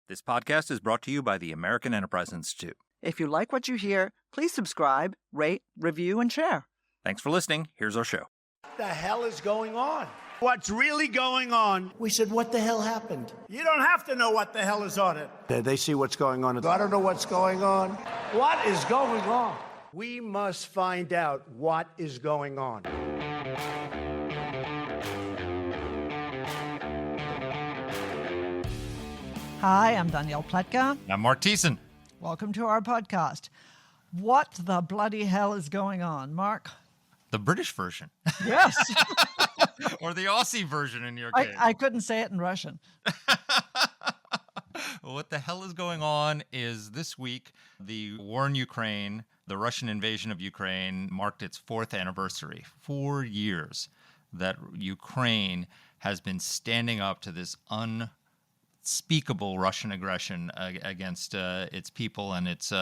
This podcast is brought to you by the American Enterprise Institute. If you like what you hear, please subscribe, rate, review, and share. Thanks for listening. Here's our show. What the hell is going on? What's really going on? We said, what the hell happened? You don't have to know what the hell is on it. They see what's going on. I don't know what's going on. What is going on? We must find out what is going on. Hi, I'm Danielle Pletka. I'm Mark Thiessen. Welcome to our podcast. What the bloody hell is going on, Mark? The British version. Yes. Or the Aussie version in your case. I couldn't say it in Russian. What the hell is going on is this week, the war in Ukraine, the Russian invasion of Ukraine, marked its 4th anniversary. 4 years that Ukraine has been standing up to this unspeakable Russian aggression against its people, and it's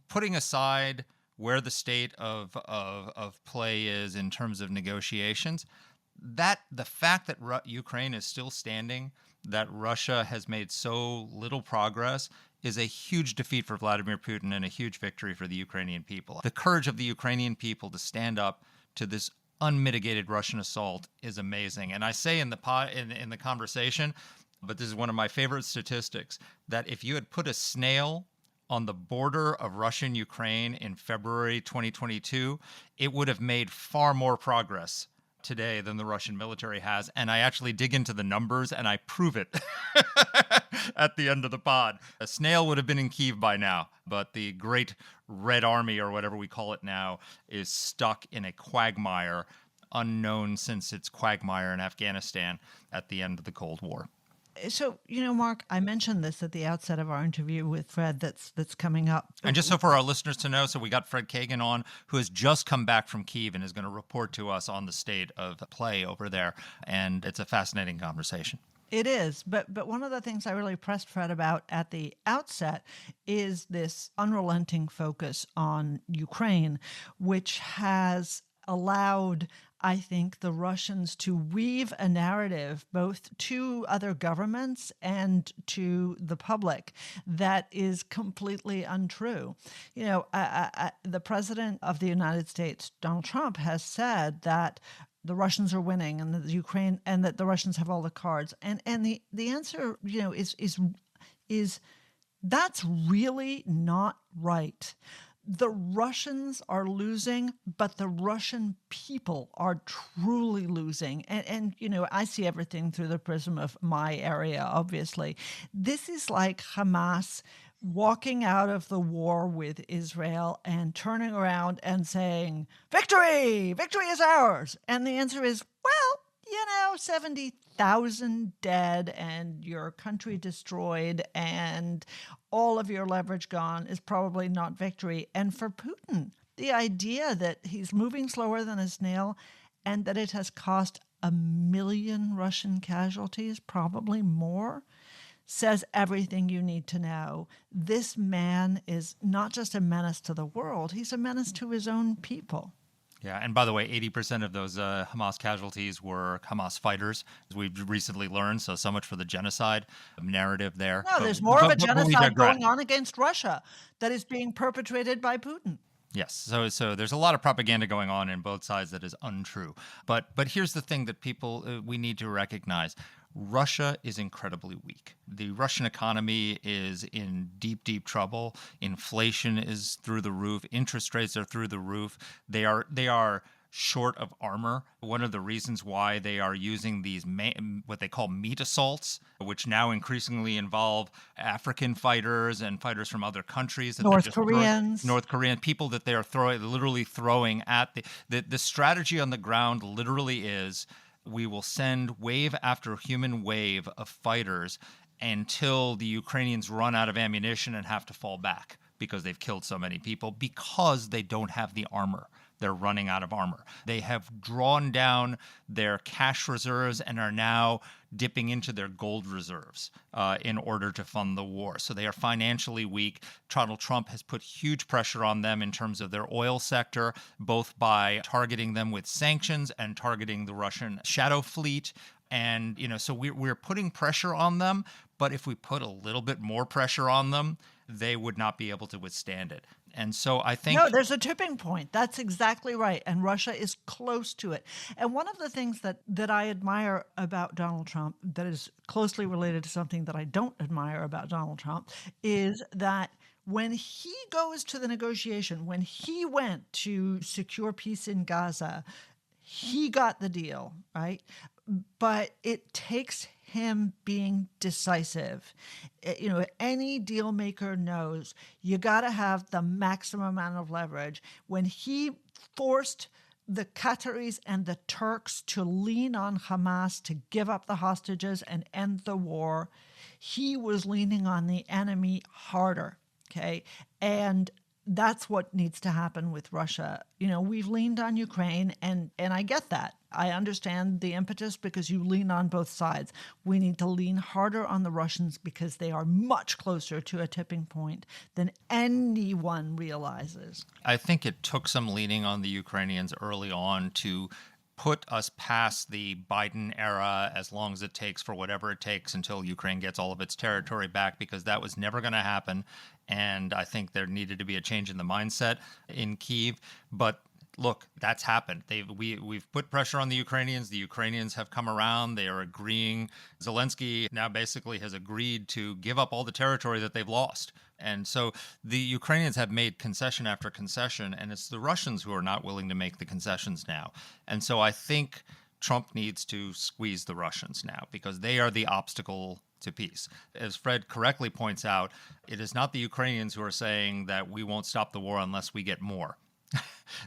putting aside where the state of play is in terms of negotiations, that the fact that Ukraine is still standing, that Russia has made so little progress, is a huge defeat for Vladimir Putin and a huge victory for the Ukrainian people. The courage of the Ukrainian people to stand up to this unmitigated Russian assault is amazing. And I say in the conversation, but this is one of my favorite statistics, that if you had put a snail on the border of Russia and Ukraine in February 2022, it would have made far more progress today than the Russian military has. And I actually dig into the numbers and I prove it at the end of the pod. A snail would have been in Kyiv by now, but the Great Red Army, or whatever we call it now, is stuck in a quagmire unknown since its quagmire in Afghanistan at the end of the Cold War. So, Mark, I mentioned this at the outset of our interview with Fred that's coming up. And just so for our listeners to know, so we got Fred Kagan on, who has just come back from Kyiv and is going to report to us on the state of play over there. And it's a fascinating conversation. It is. But one of the things I really pressed Fred about at the outset is this unrelenting focus on Ukraine, which has allowed, I think, the Russians to weave a narrative both to other governments and to the public that is completely untrue. The president of the United States, Donald Trump, has said that the Russians are winning and that Ukraine and that the Russians have all the cards. And the answer, is that's really not right. The Russians are losing, but the Russian people are truly losing. And I see everything through the prism of my area, obviously. This is like Hamas walking out of the war with Israel and turning around and saying, victory! Victory is ours! And the answer is, 70,000 dead and your country destroyed and all of your leverage gone is probably not victory. And for Putin, the idea that he's moving slower than a snail and that it has cost 1 million Russian casualties, probably more, says everything you need to know. This man is not just a menace to the world, he's a menace to his own people. Yeah, and by the way, 80% of those Hamas casualties were Hamas fighters, as we've recently learned. So much for the genocide narrative there. No, there's more of a genocide going on against Russia that is being perpetrated by Putin. Yes, so there's a lot of propaganda going on in both sides that is untrue. But here's the thing that people we need to recognize. Russia is incredibly weak. The Russian economy is in deep, deep trouble. Inflation is through the roof. Interest rates are through the roof. They are short of armor. One of the reasons why they are using these what they call meat assaults, which now increasingly involve African fighters and fighters from other countries. North Korean people that they are literally throwing at the strategy on the ground literally is, we will send wave after human wave of fighters until the Ukrainians run out of ammunition and have to fall back because they've killed so many people, because they don't have the armor. They're running out of armor. They have drawn down their cash reserves and are now dipping into their gold reserves in order to fund the war. So they are financially weak. Donald Trump has put huge pressure on them in terms of their oil sector, both by targeting them with sanctions and targeting the Russian shadow fleet. And, so we're putting pressure on them, But if we put a little bit more pressure on them, they would not be able to withstand it. And so I think No, there's a tipping point. That's exactly right. And Russia is close to it. And one of the things that I admire about Donald Trump that is closely related to something that I don't admire about Donald Trump is that when he goes to the negotiation, when he went to secure peace in Gaza, he got the deal, right? But it takes him being decisive. Any deal maker knows you got to have the maximum amount of leverage. When he forced the Qataris and the Turks to lean on Hamas to give up the hostages and end the war, he was leaning on the enemy harder. Okay. And that's what needs to happen with Russia. We've leaned on Ukraine, and I get that. I understand the impetus because you lean on both sides. We need to lean harder on the Russians because they are much closer to a tipping point than anyone realizes. I think it took some leaning on the Ukrainians early on to put us past the Biden era as long as it takes, for whatever it takes, until Ukraine gets all of its territory back, because that was never going to happen. And I think there needed to be a change in the mindset in Kyiv. But look, that's happened. We've put pressure on the Ukrainians. The Ukrainians have come around. They are agreeing. Zelensky now basically has agreed to give up all the territory that they've lost. And so the Ukrainians have made concession after concession, and it's the Russians who are not willing to make the concessions now. And so I think Trump needs to squeeze the Russians now, because they are the obstacle to peace. As Fred correctly points out, it is not the Ukrainians who are saying that we won't stop the war unless we get more.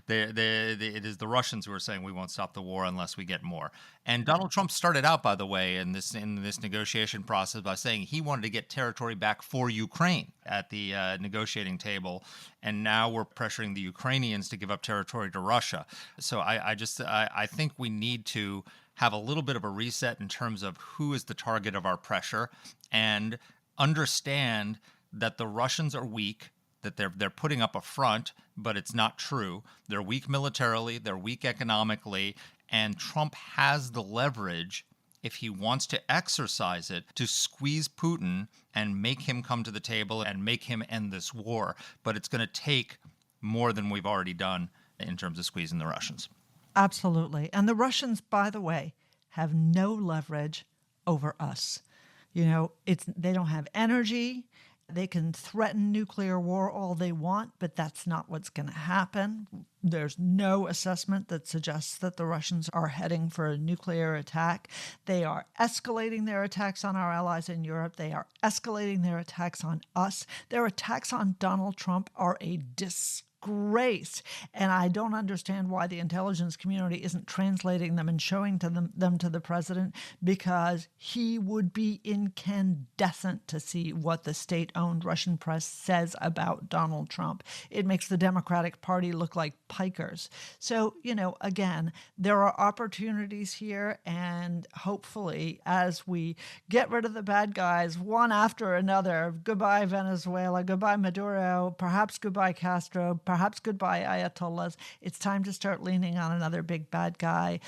It is the Russians who are saying we won't stop the war unless we get more. And Donald Trump started out, by the way, in this negotiation process by saying he wanted to get territory back for Ukraine at the negotiating table, and now we're pressuring the Ukrainians to give up territory to Russia. So I think we need to have a little bit of a reset in terms of who is the target of our pressure, and understand that the Russians are weak, that they're putting up a front, but it's not true. They're weak militarily, they're weak economically, and Trump has the leverage, if he wants to exercise it, to squeeze Putin and make him come to the table and make him end this war. But it's going to take more than we've already done in terms of squeezing the Russians. Absolutely. And the Russians, by the way, have no leverage over us. They don't have energy. They can threaten nuclear war all they want, but that's not what's going to happen. There's no assessment that suggests that the Russians are heading for a nuclear attack. They are escalating their attacks on our allies in Europe. They are escalating their attacks on us. Their attacks on Donald Trump are a disgrace. And I don't understand why the intelligence community isn't translating them and showing them to the president, because he would be incandescent to see what the state-owned Russian press says about Donald Trump. It makes the Democratic Party look like pikers. So, again, there are opportunities here, and hopefully as we get rid of the bad guys one after another, goodbye Venezuela, goodbye Maduro, perhaps goodbye Castro, perhaps goodbye Ayatollahs, it's time to start leaning on another big bad guy.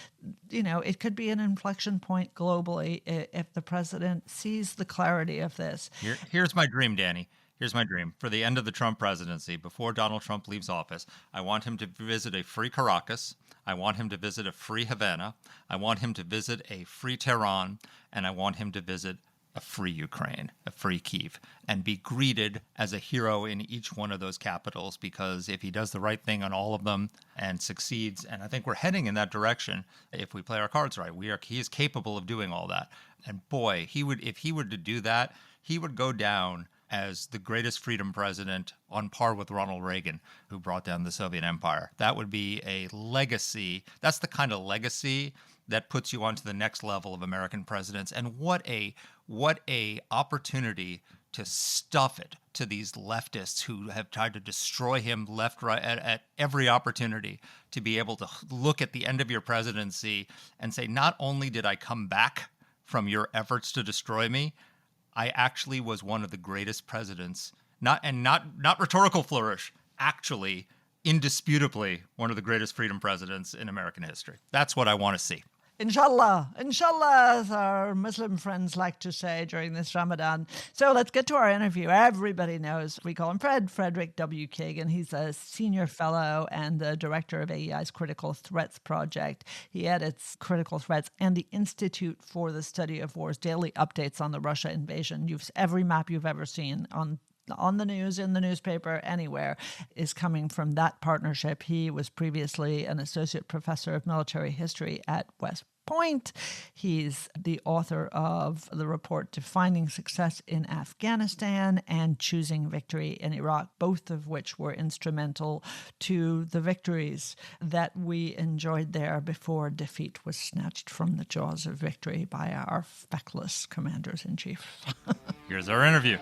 It could be an inflection point globally if the president sees the clarity of this. Here's my dream, Danny. Here's my dream. For the end of the Trump presidency, before Donald Trump leaves office, I want him to visit a free Caracas. I want him to visit a free Havana. I want him to visit a free Tehran. And I want him to visit a free Ukraine, a free Kyiv, and be greeted as a hero in each one of those capitals, because if he does the right thing on all of them and succeeds, and I think we're heading in that direction if we play our cards right, he is capable of doing all that. And boy, if he were to do that, he would go down as the greatest freedom president, on par with Ronald Reagan, who brought down the Soviet Empire. That would be a legacy. That's the kind of legacy that puts you onto the next level of American presidents. And what a opportunity to stuff it to these leftists who have tried to destroy him left, right, at every opportunity, to be able to look at the end of your presidency and say, not only did I come back from your efforts to destroy me, I actually was one of the greatest presidents, not rhetorical flourish, actually, indisputably, one of the greatest freedom presidents in American history. That's what I want to see. Inshallah, inshallah, as our Muslim friends like to say during this Ramadan. So let's get to our interview. Everybody knows we call him Frederick W. Kagan. He's a senior fellow and the director of AEI's Critical Threats Project. He edits Critical Threats and the Institute for the Study of War's daily updates on the Russia invasion. Every map you've ever seen on the news, in the newspaper, anywhere, is coming from that partnership. He was previously an associate professor of military history at West Point. He's the author of the report Defining Success in Afghanistan and Choosing Victory in Iraq, both of which were instrumental to the victories that we enjoyed there before defeat was snatched from the jaws of victory by our feckless commanders-in-chief. Here's our interview.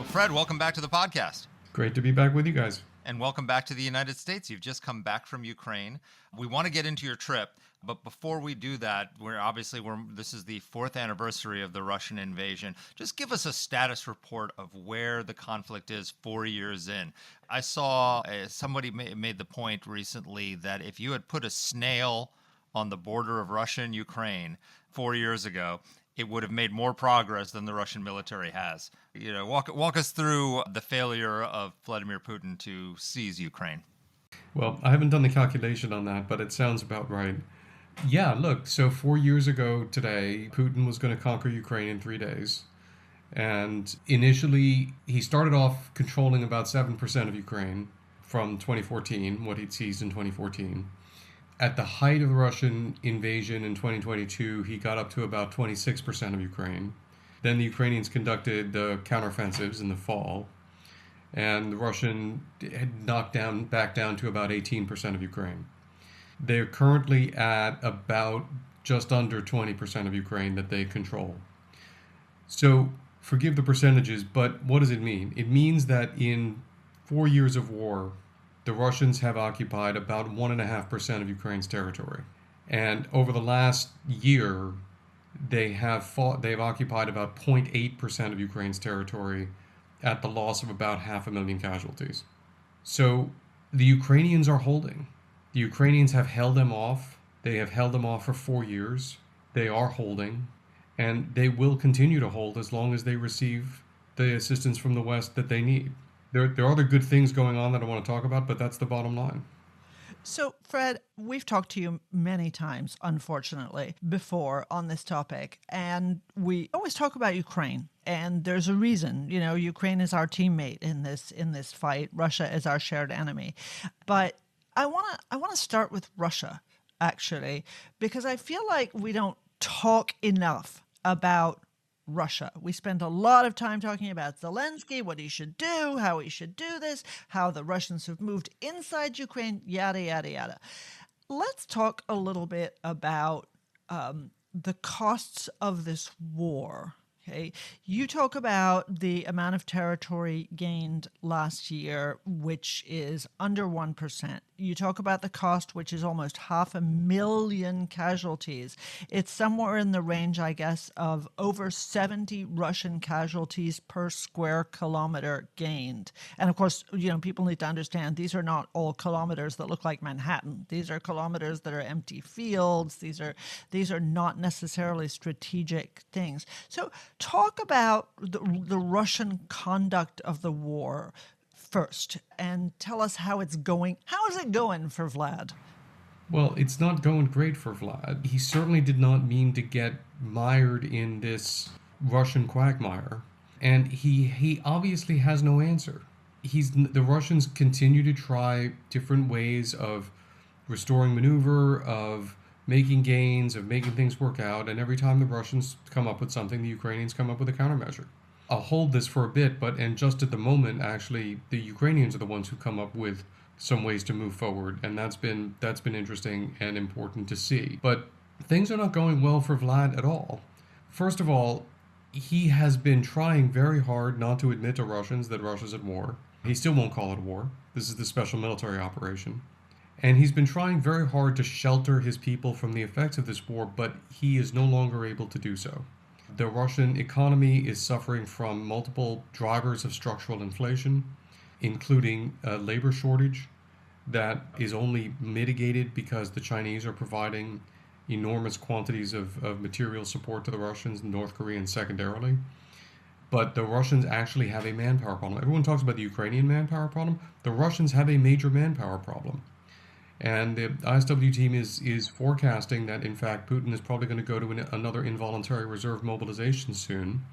Fred, welcome back to the podcast. Great to be back with you guys. And welcome back to the United States. You've just come back from Ukraine. We want to get into your trip, but before we do that, this is the 4th anniversary of the Russian invasion. Just give us a status report of where the conflict is 4 years in. I saw somebody made the point recently that if you had put a snail on the border of Russia and Ukraine 4 years ago, it would have made more progress than the Russian military has. Walk us through the failure of Vladimir Putin to seize Ukraine. Well, I haven't done the calculation on that, but it sounds about right. Yeah, look, so 4 years ago today, Putin was going to conquer Ukraine in 3 days. And initially, he started off controlling about 7% of Ukraine from 2014, what he'd seized in 2014. At the height of the Russian invasion in 2022, he got up to about 26% of Ukraine. Then the Ukrainians conducted the counteroffensives in the fall, and the Russian had knocked back down to about 18% of Ukraine. They're currently at about just under 20% of Ukraine that they control. So forgive the percentages, but what does it mean? It means that in 4 years of war, the Russians have occupied about 1.5% of Ukraine's territory. And over the last year, they've occupied about 0.8% of Ukraine's territory at the loss of about 500,000 casualties. So the Ukrainians are holding. The Ukrainians have held them off. They have held them off for 4 years. They are holding, and they will continue to hold as long as they receive the assistance from the West that they need. There are other good things going on that I want to talk about, but that's the bottom line. So, Fred, we've talked to you many times, unfortunately, before on this topic, and we always talk about Ukraine. And there's a reason, Ukraine is our teammate in this fight. Russia is our shared enemy. But I want to start with Russia, actually, because I feel like we don't talk enough about Russia. We spend a lot of time talking about Zelensky, what he should do, how he should do this, how the Russians have moved inside Ukraine, yada, yada, yada. Let's talk a little bit about the costs of this war. Okay, you talk about the amount of territory gained last year, which is under 1%. You talk about the cost, which is almost 500,000 casualties. It's somewhere in the range, I guess, of over 70 Russian casualties per square kilometer gained. And of course, people need to understand these are not all kilometers that look like Manhattan. These are kilometers that are empty fields. These are not necessarily strategic things. So talk about the Russian conduct of the war first and tell us how it's going. How is it going for Vlad? Well, it's not going great for Vlad. He certainly did not mean to get mired in this Russian quagmire. And he obviously has no answer. The Russians continue to try different ways of restoring maneuver, of making gains, of making things work out, and every time the Russians come up with something, the Ukrainians come up with a countermeasure. I'll hold this for a bit, and just at the moment, actually, the Ukrainians are the ones who come up with some ways to move forward, and that's been interesting and important to see. But things are not going well for Vlad at all. First of all, he has been trying very hard not to admit to Russians that Russia's at war. He still won't call it a war. This is the special military operation. And he's been trying very hard to shelter his people from the effects of this war, but he is no longer able to do so. The Russian economy is suffering from multiple drivers of structural inflation, including a labor shortage, that is only mitigated because the Chinese are providing enormous quantities of material support to the Russians and North Koreans secondarily. But the Russians actually have a manpower problem. Everyone talks about the Ukrainian manpower problem. The Russians have a major manpower problem. And the ISW team is forecasting that, in fact, Putin is probably going to go to another involuntary reserve mobilization soon,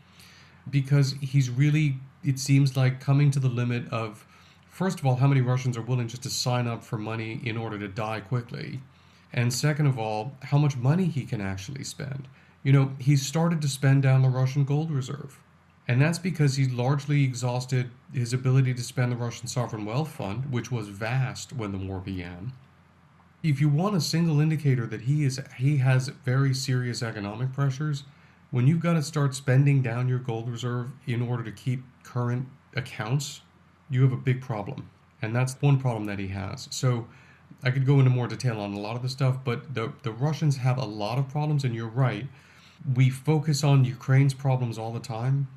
because he's really, it seems like, coming to the limit of, first of all, how many Russians are willing just to sign up for money in order to die quickly. And second of all, how much money he can actually spend. You know, he's started to spend down the Russian gold reserve. And that's because he's largely exhausted his ability to spend the Russian Sovereign Wealth Fund, which was vast when the war began. If you want a single indicator that he has very serious economic pressures, when you've got to start spending down your gold reserve in order to keep current accounts, you have a big problem. And that's one problem that he has. So I could go into more detail on a lot of the stuff, but the Russians have a lot of problems, and you're right. We focus on Ukraine's problems all the time,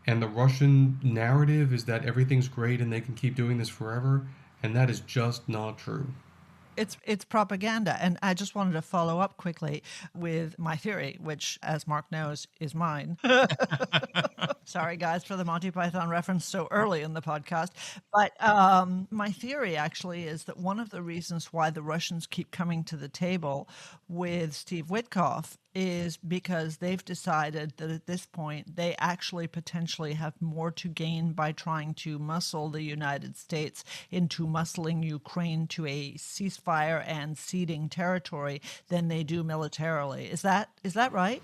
and the Russian narrative is that everything's great and they can keep doing this forever, and that is just not true. It's propaganda. And I just wanted to follow up quickly with my theory, which, as Mark knows, is mine. Sorry, guys, for the Monty Python reference so early in the podcast. But my theory actually is that one of the reasons why the Russians keep coming to the table with Steve Witkoff is because they've decided that at this point they actually potentially have more to gain by trying to muscle the United States into muscling Ukraine to a ceasefire and ceding territory than they do militarily. Is that right?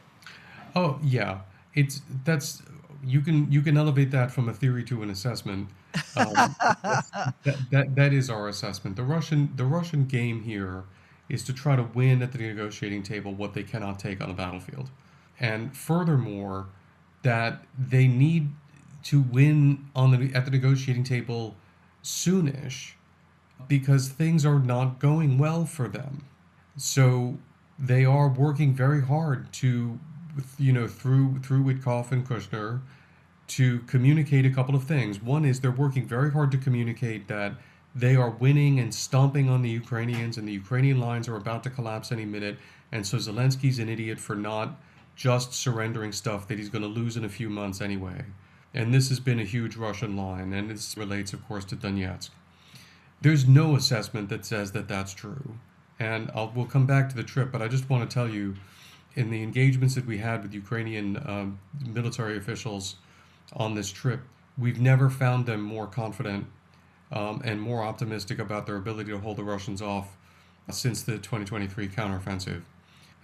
Oh yeah, you can elevate that from a theory to an assessment. That is our assessment. The Russian game here is to try to win at the negotiating table what they cannot take on the battlefield, and furthermore, that they need to win at the negotiating table soonish, because things are not going well for them. So they are working very hard to, through Witkoff and Kushner, to communicate a couple of things. One is they're working very hard to communicate that they are winning and stomping on the Ukrainians, and the Ukrainian lines are about to collapse any minute. And so Zelensky's an idiot for not just surrendering stuff that he's going to lose in a few months anyway. And this has been a huge Russian line, and this relates, of course, to Donetsk. There's no assessment that says that that's true. And we'll come back to the trip, but I just want to tell you, in the engagements that we had with Ukrainian military officials on this trip, we've never found them more confident and more optimistic about their ability to hold the Russians off since the 2023 counteroffensive.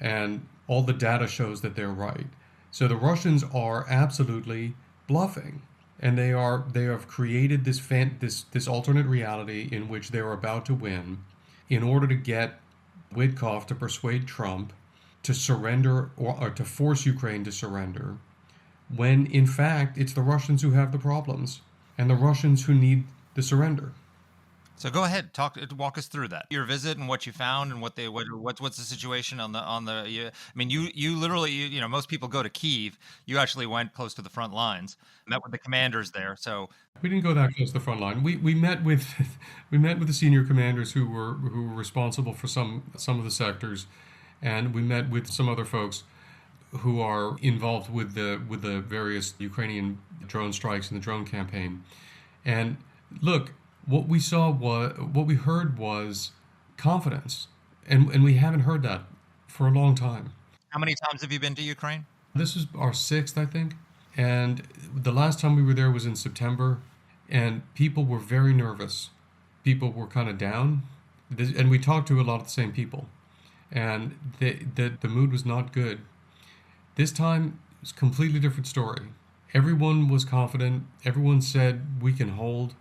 And all the data shows that they're right. So the Russians are absolutely bluffing, and they have created this alternate reality in which they're about to win in order to get Witkoff to persuade Trump to surrender or to force Ukraine to surrender, when in fact it's the Russians who have the problems and the Russians who need the surrender. So go ahead, walk us through that. Your visit and what you found, and what's the situation on the. I mean, you literally, most people go to Kyiv. You actually went close to the front lines, met with the commanders there. So we didn't go that close to the front line. We met with the senior commanders who were responsible for some of the sectors, and we met with some other folks who are involved with the various Ukrainian drone strikes and the drone campaign. And look, what we heard was confidence, and we haven't heard that for a long time. How many times have you been to Ukraine? This is our 6th, I think, and the last time we were there was in September, and people were very nervous. People were kind of down, and we talked to a lot of the same people, and the mood was not good. This time, it was a completely different story. Everyone was confident. Everyone said, we can hold.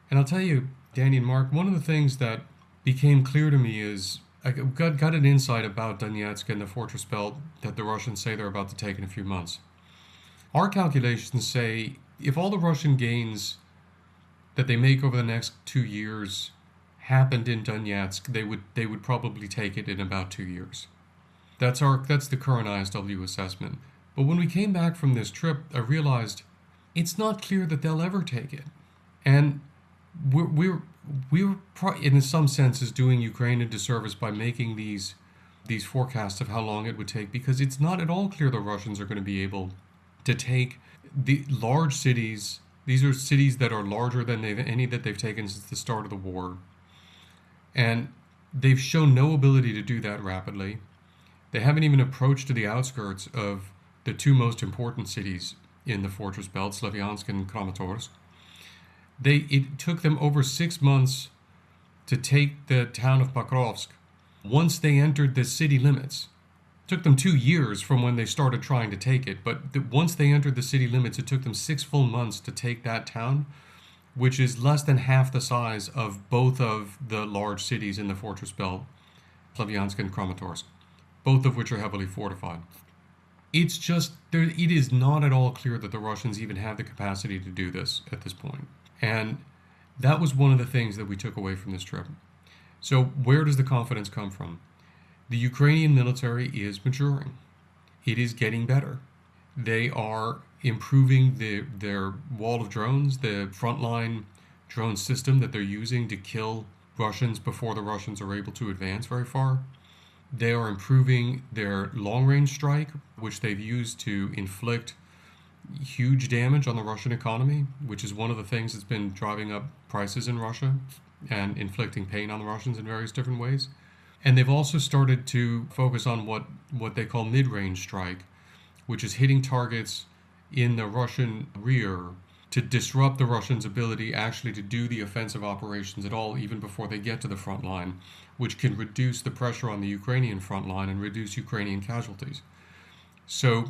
And I'll tell you, Danny and Mark, one of the things that became clear to me is I got an insight about Donetsk and the fortress belt that the Russians say they're about to take in a few months. Our calculations say if all the Russian gains that they make over the next 2 years happened in Donetsk, they would probably take it in about 2 years. That's the current ISW assessment. But when we came back from this trip, I realized it's not clear that they'll ever take it. And we're in some senses doing Ukraine a disservice by making these forecasts of how long it would take, because it's not at all clear the Russians are going to be able to take the large cities. These are cities that are larger than any that they've taken since the start of the war. And they've shown no ability to do that rapidly. They haven't even approached to the outskirts of the two most important cities in the fortress belt, Slavyansk and Kramatorsk. It took them over 6 months to take the town of Pokrovsk. Once they entered the city limits, it took them 2 years from when they started trying to take it, but once they entered the city limits, it took them 6 full months to take that town, which is less than half the size of both of the large cities in the fortress belt, Slavyansk and Kramatorsk, both of which are heavily fortified. It's just, it is not at all clear that the Russians even have the capacity to do this at this point. And that was one of the things that we took away from this trip. So where does the confidence come from? The Ukrainian military is maturing. It is getting better. They are improving their wall of drones, the frontline drone system that they're using to kill Russians before the Russians are able to advance very far. They are improving their long-range strike, which they've used to inflict huge damage on the Russian economy, which is one of the things that's been driving up prices in Russia and inflicting pain on the Russians in various different ways. And they've also started to focus on what they call mid-range strike, which is hitting targets in the Russian rear to disrupt the Russians' ability actually to do the offensive operations at all, even before they get to the front line, which can reduce the pressure on the Ukrainian front line and reduce Ukrainian casualties. So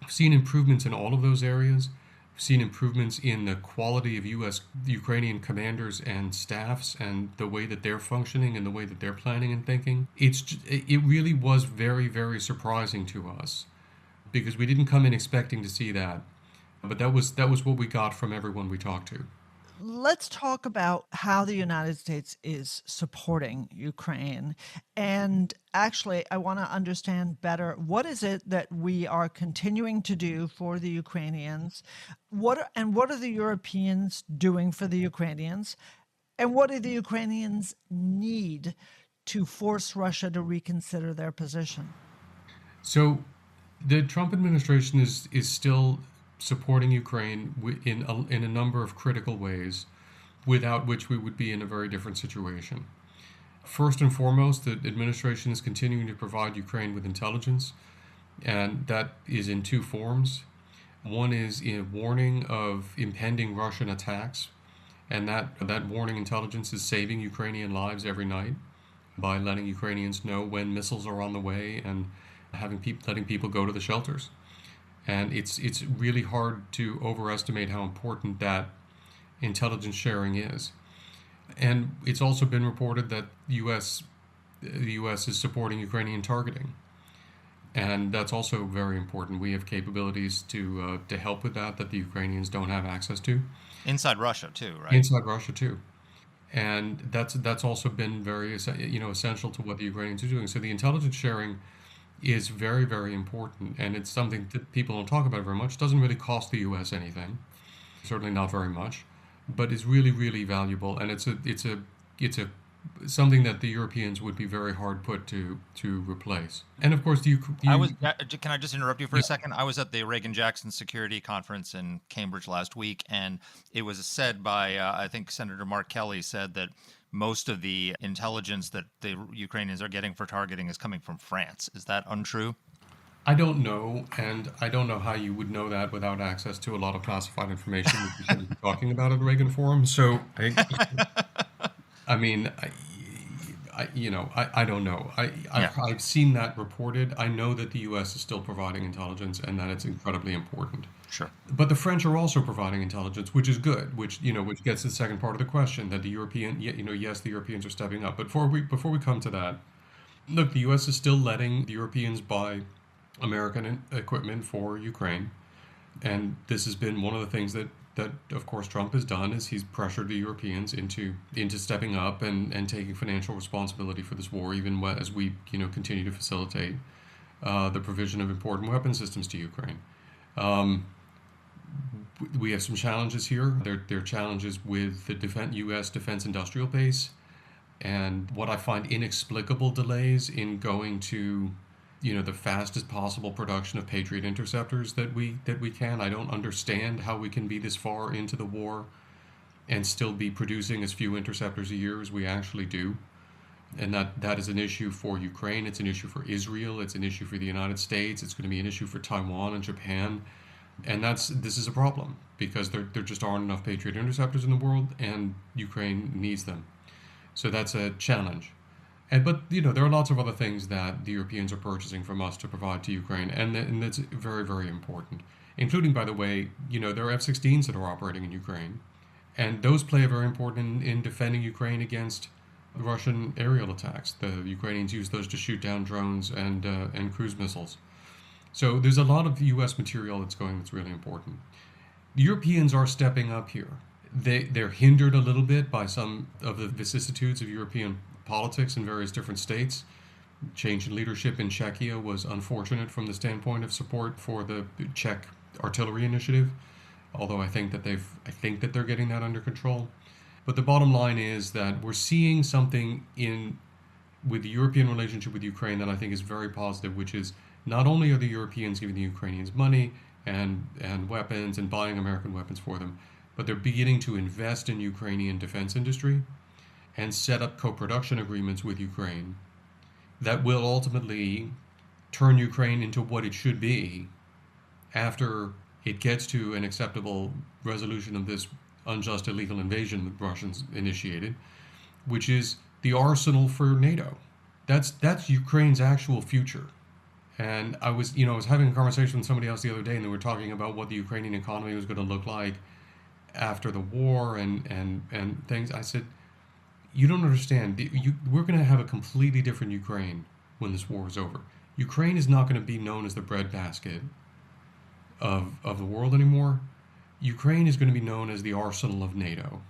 we've seen improvements in all of those areas. We've seen improvements in the quality of Ukrainian commanders and staffs and the way that they're functioning and the way that they're planning and thinking. It really was very, very surprising to us, because we didn't come in expecting to see that. But that was what we got from everyone we talked to. Let's talk about how the United States is supporting Ukraine. And actually, I want to understand better, what is it that we are continuing to do for the Ukrainians? What are the Europeans doing for the Ukrainians? And what do the Ukrainians need to force Russia to reconsider their position? So the Trump administration is still supporting Ukraine in a number of critical ways, without which we would be in a very different situation. First and foremost, the administration is continuing to provide Ukraine with intelligence, and that is in two forms. One is a warning of impending Russian attacks, and that warning intelligence is saving Ukrainian lives every night by letting Ukrainians know when missiles are on the way and letting people go to the shelters. And it's really hard to overestimate how important that intelligence sharing is. And it's also been reported that the U.S. is supporting Ukrainian targeting, and that's also very important. We have capabilities to help with that the Ukrainians don't have access to. Inside Russia too, right? Inside Russia too, and that's also been very essential to what the Ukrainians are doing. So the intelligence sharing is very, very important, and it's something that people don't talk about very much. It doesn't really cost the U.S. anything, certainly not very much, but is really, really valuable, and it's something that the Europeans would be very hard put to replace. And of course, can I just interrupt you for a second? I was at the Reagan-Jackson Security Conference in Cambridge last week, and it was said by I think Senator Mark Kelly said that most of the intelligence that the Ukrainians are getting for targeting is coming from France. Is that untrue? I don't know, and I don't know how you would know that without access to a lot of classified information that you shouldn't be talking about at the Reagan Forum. So, I mean, I don't know. I've seen that reported. I know that the U.S. is still providing intelligence and that it's incredibly important. Sure. But the French are also providing intelligence, which is good, which gets to the second part of the question, that the Europeans are stepping up. But before we come to that, look, the U.S. is still letting the Europeans buy American equipment for Ukraine. And this has been one of the things that of course Trump has done, is he's pressured the Europeans into stepping up and taking financial responsibility for this war, even as we continue to facilitate the provision of important weapon systems to Ukraine. We have some challenges here. There are challenges with the U.S. defense industrial base, and what I find inexplicable delays in going to, the fastest possible production of Patriot interceptors that we can. I don't understand how we can be this far into the war and still be producing as few interceptors a year as we actually do. And that is an issue for Ukraine. It's an issue for Israel. It's an issue for the United States. It's going to be an issue for Taiwan and Japan. And this is a problem because there just aren't enough Patriot interceptors in the world, and Ukraine needs them. So that's a challenge. But there are lots of other things that the Europeans are purchasing from us to provide to Ukraine, and that's very, very important. Including, by the way, there are F-16s that are operating in Ukraine, and those play a very important in defending Ukraine against Russian aerial attacks. The Ukrainians use those to shoot down drones and cruise missiles. So there's a lot of U.S. material that's really important. The Europeans are stepping up here. They're hindered a little bit by some of the vicissitudes of European politics in various different states. Change in leadership in Czechia was unfortunate from the standpoint of support for the Czech artillery initiative, although I think that they're getting that under control. But the bottom line is that we're seeing something with the European relationship with Ukraine that I think is very positive, which is not only are the Europeans giving the Ukrainians money and weapons and buying American weapons for them, but they're beginning to invest in Ukrainian defense industry and set up co-production agreements with Ukraine that will ultimately turn Ukraine into what it should be after it gets to an acceptable resolution of this unjust illegal invasion that Russians initiated, which is the arsenal for NATO. That's Ukraine's actual future. And I was having a conversation with somebody else the other day, and they were talking about what the Ukrainian economy was going to look like after the war and things. I said, you don't understand. We're going to have a completely different Ukraine when this war is over. Ukraine is not going to be known as the breadbasket of the world anymore. Ukraine is going to be known as the arsenal of NATO.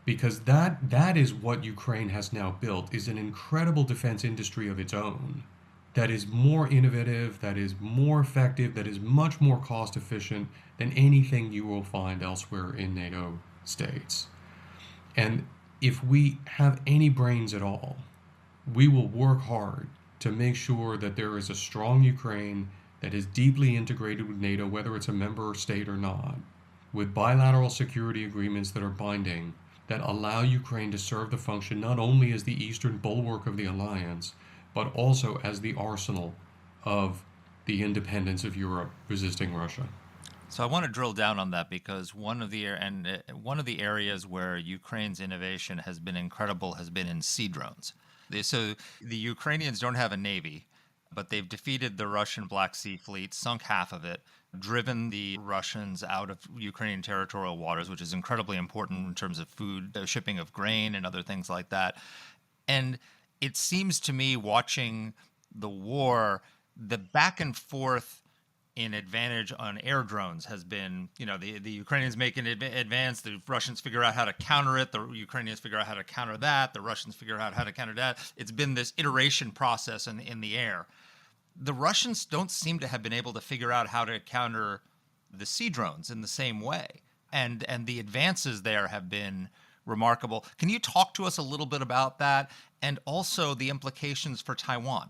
Because that is what Ukraine has now built, is an incredible defense industry of its own that is more innovative, that is more effective, that is much more cost efficient than anything you will find elsewhere in NATO states. And if we have any brains at all, we will work hard to make sure that there is a strong Ukraine that is deeply integrated with NATO, whether it's a member state or not, with bilateral security agreements that are binding, that allow Ukraine to serve the function not only as the eastern bulwark of the alliance, but also as the arsenal of the independence of Europe resisting Russia. So I want to drill down on that because one of the areas where Ukraine's innovation has been incredible has been in sea drones. So the Ukrainians don't have a navy, but they've defeated the Russian Black Sea Fleet, sunk half of it, driven the Russians out of Ukrainian territorial waters, which is incredibly important in terms of food, shipping of grain and other things like that. And it seems to me, watching the war, the back and forth in advantage on air drones has been, the Ukrainians make an advance, the Russians figure out how to counter it, the Ukrainians figure out how to counter that, the Russians figure out how to counter that. It's been this iteration process in the air. The Russians don't seem to have been able to figure out how to counter the sea drones in the same way. And the advances there have been remarkable. Can you talk to us a little bit about that and also the implications for Taiwan?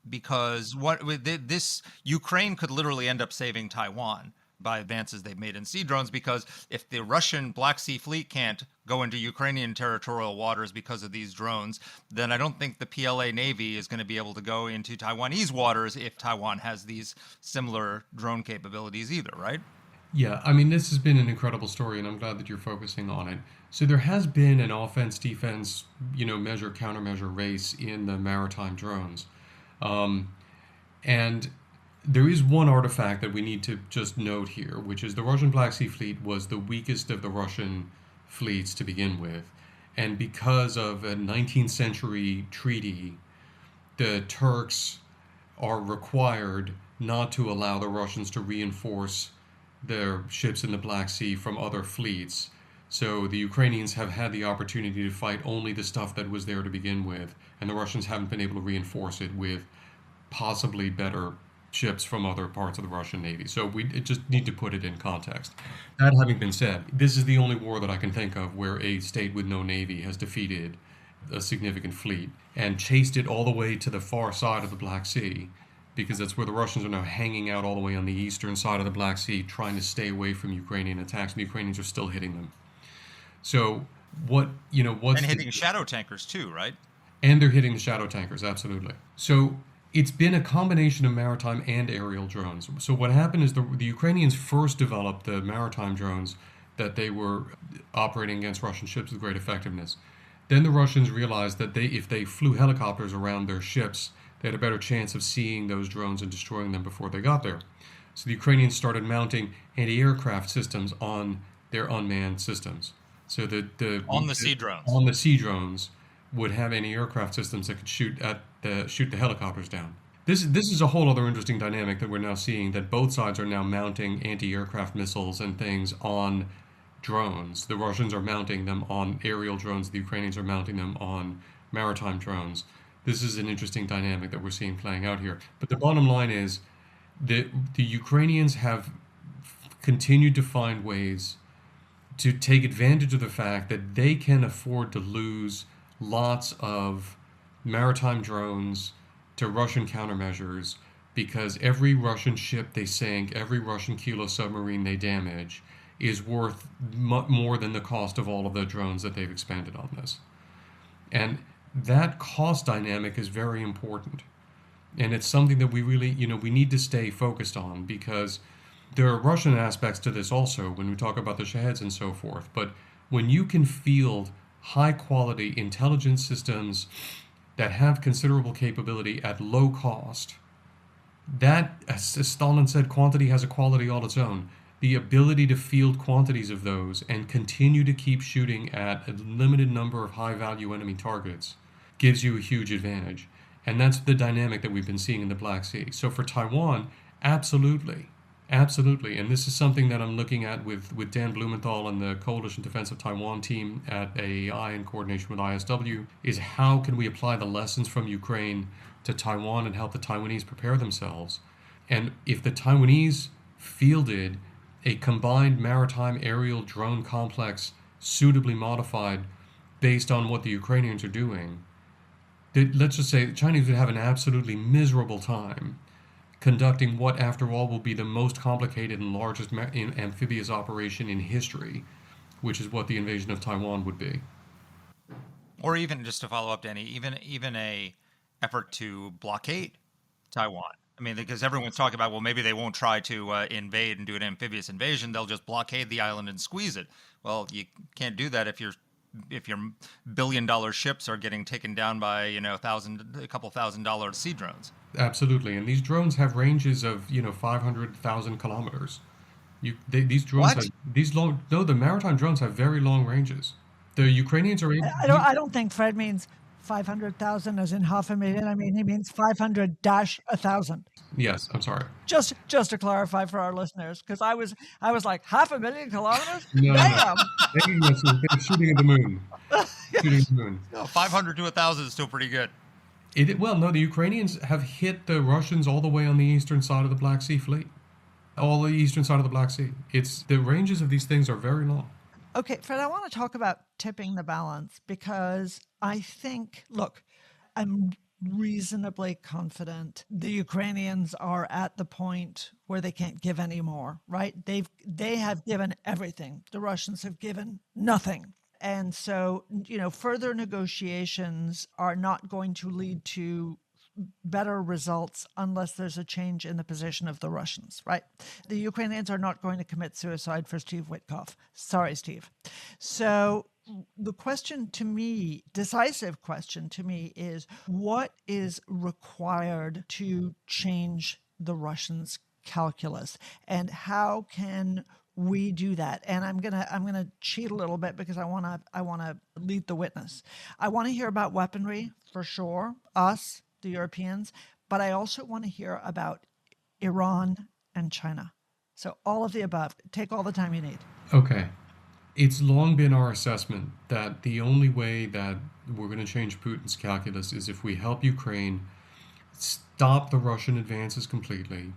Because this Ukraine could literally end up saving Taiwan by advances they've made in sea drones, because if the Russian Black Sea Fleet can't go into Ukrainian territorial waters because of these drones, then I don't think the PLA Navy is going to be able to go into Taiwanese waters if Taiwan has these similar drone capabilities either, right? Yeah, I mean, this has been an incredible story, and I'm glad that you're focusing on it. So there has been an offense-defense, countermeasure race in the maritime drones. And there is one artifact that we need to just note here, which is the Russian Black Sea Fleet was the weakest of the Russian fleets to begin with. And because of a 19th century treaty, the Turks are required not to allow the Russians to reinforce their ships in the Black Sea from other fleets. So the Ukrainians have had the opportunity to fight only the stuff that was there to begin with, and the Russians haven't been able to reinforce it with possibly better ships from other parts of the Russian Navy. So we just need to put it in context. That having been said, this is the only war that I can think of where a state with no navy has defeated a significant fleet and chased it all the way to the far side of the Black Sea, because that's where the Russians are now hanging out all the way on the eastern side of the Black Sea, trying to stay away from Ukrainian attacks, and the Ukrainians are still hitting them. So what's and hitting shadow tankers too, right? And they're hitting the shadow tankers, absolutely. So it's been a combination of maritime and aerial drones. So what happened is the Ukrainians first developed the maritime drones that they were operating against Russian ships with great effectiveness. Then the Russians realized that if they flew helicopters around their ships, they had a better chance of seeing those drones and destroying them before they got there. So the Ukrainians started mounting anti-aircraft systems on their unmanned systems. So on the sea drones. On the sea drones would have anti-aircraft systems that could shoot the helicopters down. This is a whole other interesting dynamic that we're now seeing, that both sides are now mounting anti-aircraft missiles and things on drones. The Russians are mounting them on aerial drones. The Ukrainians are mounting them on maritime drones. This is an interesting dynamic that we're seeing playing out here. But the bottom line is that the Ukrainians have continued to find ways to take advantage of the fact that they can afford to lose lots of maritime drones to Russian countermeasures, because every Russian ship they sink, every Russian kilo submarine they damage is worth more than the cost of all of the drones that they've expended on this. And that cost dynamic is very important. And it's something that we really, we need to stay focused on, because there are Russian aspects to this also when we talk about the Shaheds and so forth. But when you can field high quality intelligence systems that have considerable capability at low cost, that, as Stalin said, quantity has a quality all its own. The ability to field quantities of those and continue to keep shooting at a limited number of high-value enemy targets gives you a huge advantage. And that's the dynamic that we've been seeing in the Black Sea. So for Taiwan, absolutely. Absolutely. And this is something that I'm looking at with Dan Blumenthal and the Coalition Defense of Taiwan team at AAI in coordination with ISW, is how can we apply the lessons from Ukraine to Taiwan and help the Taiwanese prepare themselves. And if the Taiwanese fielded a combined maritime aerial drone complex suitably modified based on what the Ukrainians are doing, let's just say the Chinese would have an absolutely miserable time conducting what, after all, will be the most complicated and largest amphibious operation in history, which is what the invasion of Taiwan would be. Or even, just to follow up, Danny, even a effort to blockade Taiwan. I mean, because everyone's talking about, well, maybe they won't try to invade and do an amphibious invasion. They'll just blockade the island and squeeze it. Well, you can't do that if your billion-dollar ships are getting taken down by a couple $1,000 sea drones. Absolutely, and these drones have ranges of 500,000 kilometers. These drones the maritime drones have very long ranges. The Ukrainians are able. I don't think Fred means 500,000 as in 500,000. I mean, he means 500-1,000. Yes, I'm sorry. Just to clarify for our listeners, because I was like 500,000 kilometers. No, damn. They're shooting at the moon. Shooting at the moon. No, 500 to 1,000 is still pretty good. The Ukrainians have hit the Russians all the way on the eastern side of the Black Sea fleet. All the eastern side of the Black Sea. The ranges of these things are very long. Okay, Fred, I want to talk about tipping the balance, because I think, look, I'm reasonably confident the Ukrainians are at the point where they can't give any more, right? They have given everything. The Russians have given nothing. And so, further negotiations are not going to lead to better results unless there's a change in the position of the Russians, right? The Ukrainians are not going to commit suicide for Steve Witkoff. Sorry, Steve. So the question to me, decisive question to me, is what is required to change the Russians' calculus, and how can we do that? And I'm gonna cheat a little bit, because I wanna lead the witness. I want to hear about weaponry for sure, us, the Europeans, but I also want to hear about Iran and China. So all of the above. Take all the time you need. Okay. It's long been our assessment that the only way that we're going to change Putin's calculus is if we help Ukraine stop the Russian advances completely,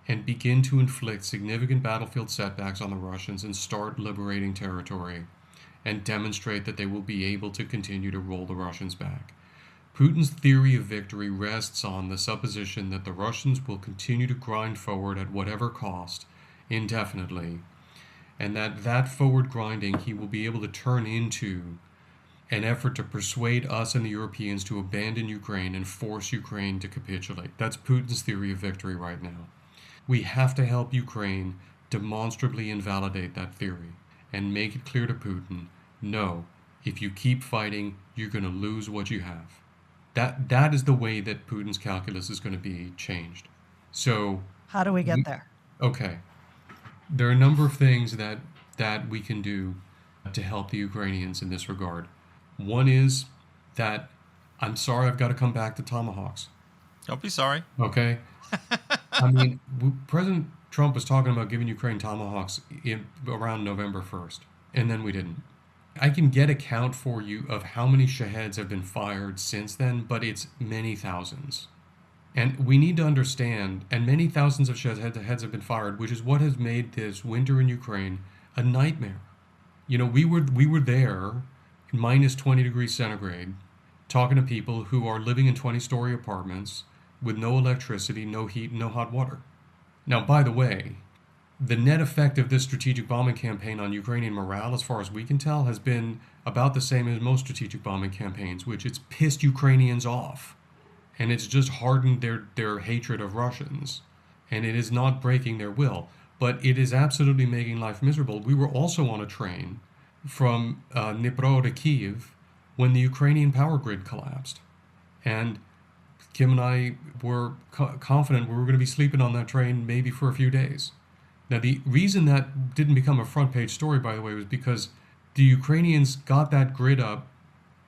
and begin to inflict significant battlefield setbacks on the Russians and start liberating territory and demonstrate that they will be able to continue to roll the Russians back. Putin's theory of victory rests on the supposition that the Russians will continue to grind forward at whatever cost indefinitely, and that forward grinding he will be able to turn into an effort to persuade us and the Europeans to abandon Ukraine and force Ukraine to capitulate. That's Putin's theory of victory right now. We have to help Ukraine demonstrably invalidate that theory and make it clear to Putin, no, if you keep fighting, you're going to lose what you have. That is the way that Putin's calculus is going to be changed. So how do we get there? Okay. There are a number of things that we can do to help the Ukrainians in this regard. One is that I'm sorry I've got to come back to tomahawks. Don't be sorry. Okay? I mean, President Trump was talking about giving Ukraine tomahawks around November 1st, and then we didn't. I can get a count for you of how many Shaheds have been fired since then, but it's many thousands. And we need to understand, and many thousands of Shaheds have been fired, which is what has made this winter in Ukraine a nightmare. You know, we were there in minus 20 degrees centigrade, talking to people who are living in 20-story apartments with no electricity, no heat, no hot water. Now, by the way, the net effect of this strategic bombing campaign on Ukrainian morale, as far as we can tell, has been about the same as most strategic bombing campaigns, which it's pissed Ukrainians off. And it's just hardened their hatred of Russians. And it is not breaking their will. But it is absolutely making life miserable. We were also on a train from Dnipro to Kiev when the Ukrainian power grid collapsed. And Kim and I were confident we were going to be sleeping on that train maybe for a few days. Now, the reason that didn't become a front page story, by the way, was because the Ukrainians got that grid up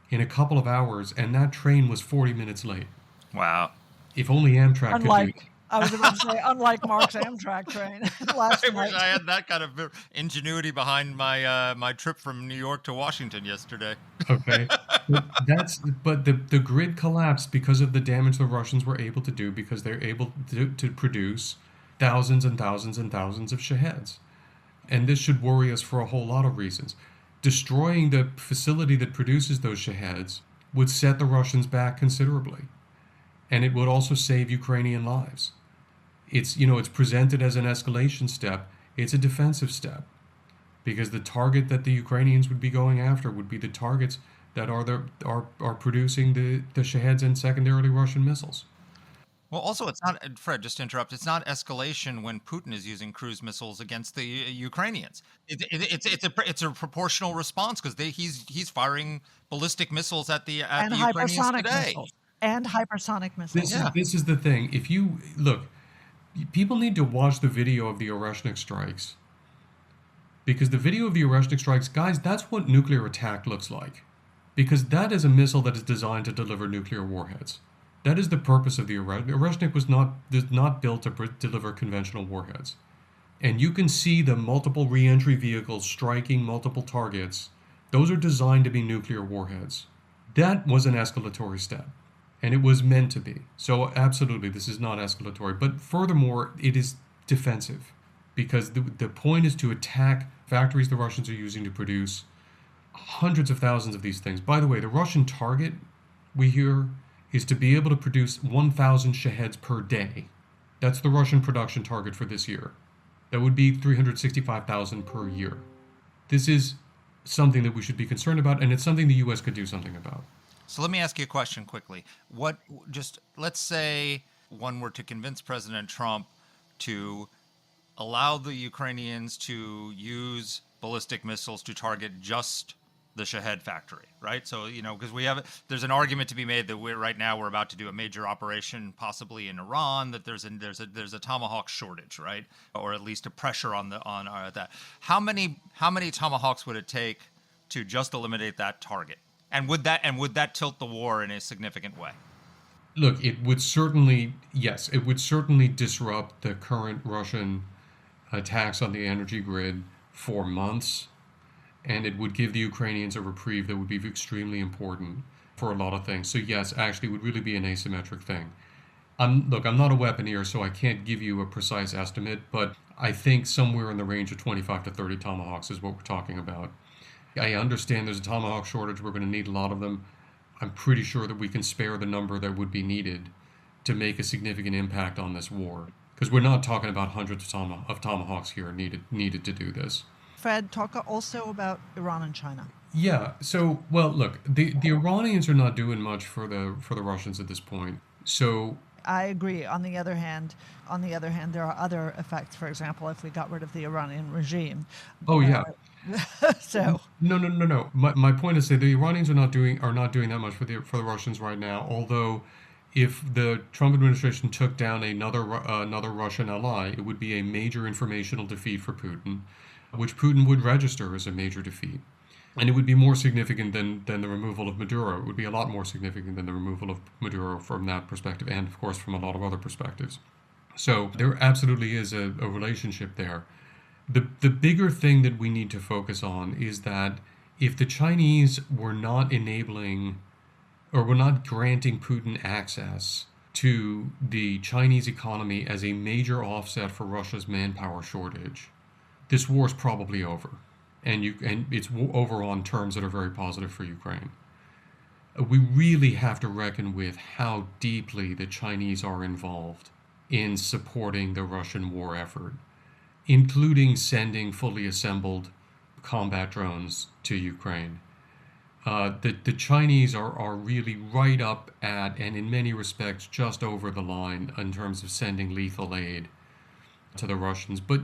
in a couple of hours, and that train was 40 minutes late. Wow. If only Amtrak could do it. I was about to say, unlike Mark's Amtrak train last I night. wish I had that kind of ingenuity behind my my trip from New York to Washington yesterday. Okay. But the grid collapsed because of the damage the Russians were able to do, because they're able to produce thousands and thousands and thousands of Shaheds. And this should worry us for a whole lot of reasons. Destroying the facility that produces those Shaheds would set the Russians back considerably. And it would also save Ukrainian lives. It's presented as an escalation step. It's a defensive step, because the target that the Ukrainians would be going after would be the targets that are producing the Shaheds and secondarily Russian missiles. Well, also, it's not, Fred, just to interrupt, it's not escalation when Putin is using cruise missiles against the Ukrainians. It's a proportional response, because he's firing ballistic missiles at the Ukrainians today. Missiles. And hypersonic missiles. This is the thing. If you look, people need to watch the video of the Oreshnik strikes, because the video of the Oreshnik strikes, guys, that's what nuclear attack looks like, because that is a missile that is designed to deliver nuclear warheads. That is the purpose of the Oreshnik. Oreshnik was not built to deliver conventional warheads. And you can see the multiple re-entry vehicles striking multiple targets. Those are designed to be nuclear warheads. That was an escalatory step. And it was meant to be. So absolutely, this is not escalatory. But furthermore, it is defensive, because the point is to attack factories the Russians are using to produce hundreds of thousands of these things. By the way, the Russian target, we hear, is to be able to produce 1,000 Shaheds per day. That's the Russian production target for this year. That would be 365,000 per year. This is something that we should be concerned about, and it's something the U.S. could do something about. So let me ask you a question quickly. Let's say one were to convince President Trump to allow the Ukrainians to use ballistic missiles to target just the Shahed factory, right? So, because there's an argument to be made that we're about to do a major operation, possibly in Iran, that there's a Tomahawk shortage, right? Or at least a pressure on that. How many Tomahawks would it take to just eliminate that target? And would that tilt the war in a significant way? Look, it would certainly disrupt the current Russian attacks on the energy grid for months, and it would give the Ukrainians a reprieve that would be extremely important for a lot of things. So yes, actually, it would really be an asymmetric thing. I'm not a weaponeer, so I can't give you a precise estimate, but I think somewhere in the range of 25 to 30 tomahawks is what we're talking about. I understand there's a tomahawk shortage. We're going to need a lot of them. I'm pretty sure that we can spare the number that would be needed to make a significant impact on this war. Because we're not talking about hundreds of tomahawks here needed to do this. Fred, talk also about Iran and China. Yeah. So, well, look, the Iranians are not doing much for the Russians at this point. So I agree. On the other hand, there are other effects. For example, if we got rid of the Iranian regime. Oh yeah. So No. My point is that the Iranians are not doing that much for the Russians right now. Although, if the Trump administration took down another Russian ally, it would be a major informational defeat for Putin, which Putin would register as a major defeat. And it would be more significant than the removal of Maduro. It would be a lot more significant than the removal of Maduro from that perspective, and of course from a lot of other perspectives. So there absolutely is a relationship there. The bigger thing that we need to focus on is that if the Chinese were not enabling or were not granting Putin access to the Chinese economy as a major offset for Russia's manpower shortage, this war is probably over. And it's over on terms that are very positive for Ukraine. We really have to reckon with how deeply the Chinese are involved in supporting the Russian war effort, including sending fully assembled combat drones to Ukraine. The Chinese are really right up at, and in many respects, just over the line in terms of sending lethal aid to the Russians. But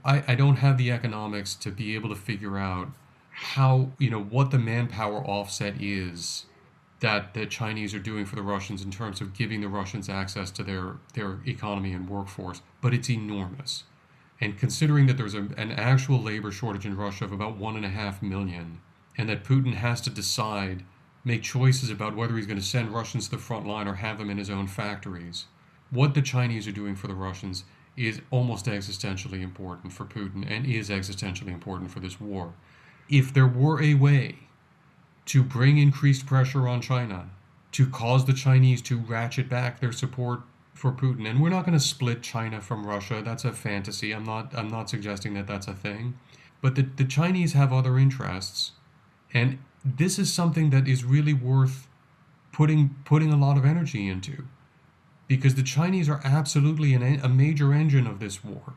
I don't have the economics to be able to figure out how, what the manpower offset is that the Chinese are doing for the Russians in terms of giving the Russians access to their economy and workforce. But it's enormous. And considering that there's an actual labor shortage in Russia of about 1.5 million, and that Putin has to make choices about whether he's going to send Russians to the front line or have them in his own factories, what the Chinese are doing for the Russians is almost existentially important for Putin and is existentially important for this war. If there were a way to bring increased pressure on China, to cause the Chinese to ratchet back their support for Putin, and we're not going to split China from Russia, that's a fantasy. I'm not suggesting that that's a thing. But the Chinese have other interests, and this is something that is really worth putting a lot of energy into. Because the Chinese are absolutely a major engine of this war.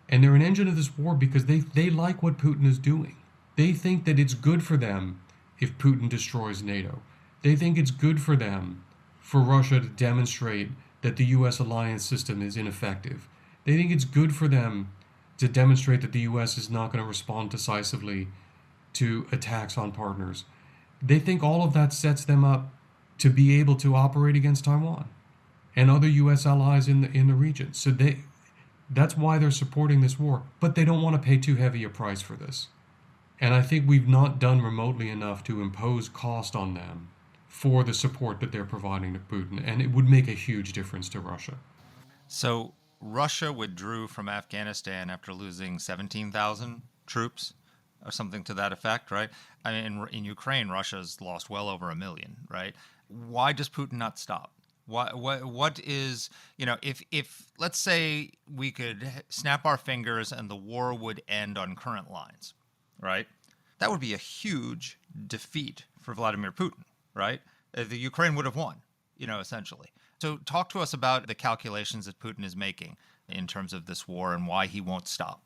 And they're an engine of this war because they like what Putin is doing. They think that it's good for them if Putin destroys NATO. They think it's good for them for Russia to demonstrate that the U.S. alliance system is ineffective. They think it's good for them to demonstrate that the U.S. is not going to respond decisively to attacks on partners. They think all of that sets them up to be able to operate against Taiwan and other U.S. allies in the region. So that's why they're supporting this war. But they don't want to pay too heavy a price for this. And I think we've not done remotely enough to impose cost on them for the support that they're providing to Putin. And it would make a huge difference to Russia. So Russia withdrew from Afghanistan after losing 17,000 troops or something to that effect, right? I mean, in Ukraine, Russia's lost well over 1 million, right? Why does Putin not stop? What is, if let's say we could snap our fingers and the war would end on current lines, right? That would be a huge defeat for Vladimir Putin, right? The Ukraine would have won, essentially. So talk to us about the calculations that Putin is making in terms of this war and why he won't stop.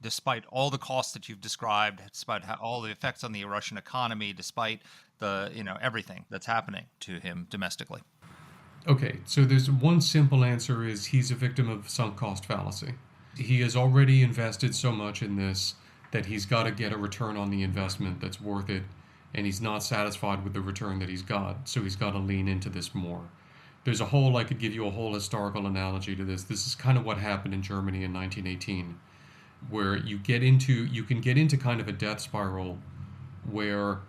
Despite all the costs that you've described, despite all the effects on the Russian economy, despite the, everything that's happening to him domestically. Okay, so there's one simple answer is he's a victim of sunk cost fallacy. He has already invested so much in this that he's got to get a return on the investment that's worth it, and he's not satisfied with the return that he's got, so he's got to lean into this more. I could give you a whole historical analogy to this. This is kind of what happened in Germany in 1918, where you can get into kind of a death spiral where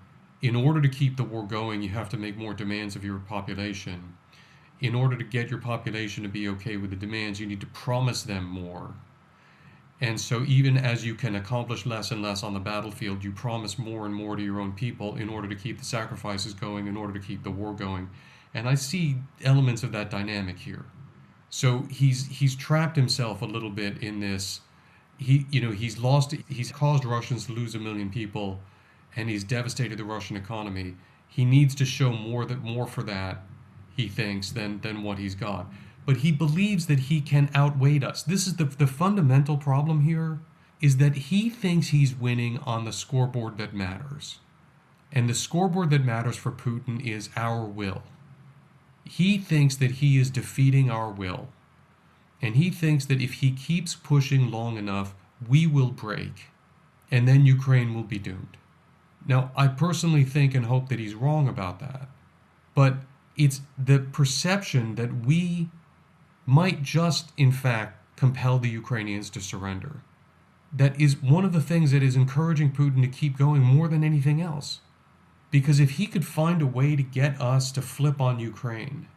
in order to keep the war going, you have to make more demands of your population. In order to get your population to be okay with the demands, you need to promise them more. And so even as you can accomplish less and less on the battlefield, you promise more and more to your own people in order to keep the sacrifices going, in order to keep the war going. And I see elements of that dynamic here. So he's trapped himself a little bit in this. He's caused Russians to lose 1 million people, and he's devastated the Russian economy. He needs to show more for that, he thinks, than what he's got. But he believes that he can outweigh us. This is the fundamental problem here, is that he thinks he's winning on the scoreboard that matters. And the scoreboard that matters for Putin is our will. He thinks that he is defeating our will. And he thinks that if he keeps pushing long enough, we will break. And then Ukraine will be doomed. Now, I personally think and hope that he's wrong about that. But it's the perception that we might just, in fact, compel the Ukrainians to surrender. That is one of the things that is encouraging Putin to keep going more than anything else. Because if he could find a way to get us to flip on Ukraine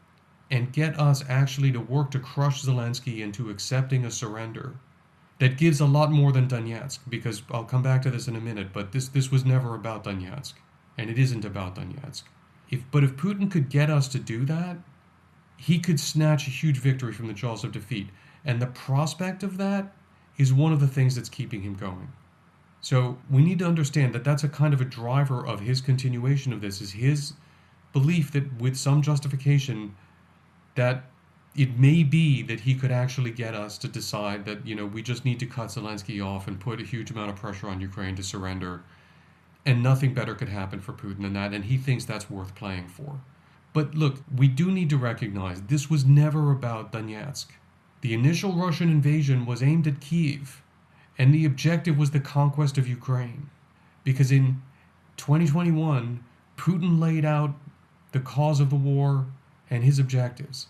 and get us actually to work to crush Zelensky into accepting a surrender, that gives a lot more than Donetsk, because I'll come back to this in a minute, but this was never about Donetsk, and it isn't about Donetsk. But if Putin could get us to do that, he could snatch a huge victory from the jaws of defeat. And the prospect of that is one of the things that's keeping him going. So we need to understand that that's a kind of a driver of his continuation of this, is his belief that with some justification that it may be that he could actually get us to decide that, we just need to cut Zelensky off and put a huge amount of pressure on Ukraine to surrender. And nothing better could happen for Putin than that, and he thinks that's worth playing for. But look, we do need to recognize this was never about Donetsk. The initial Russian invasion was aimed at Kyiv, and the objective was the conquest of Ukraine. Because in 2021, Putin laid out the cause of the war and his objectives.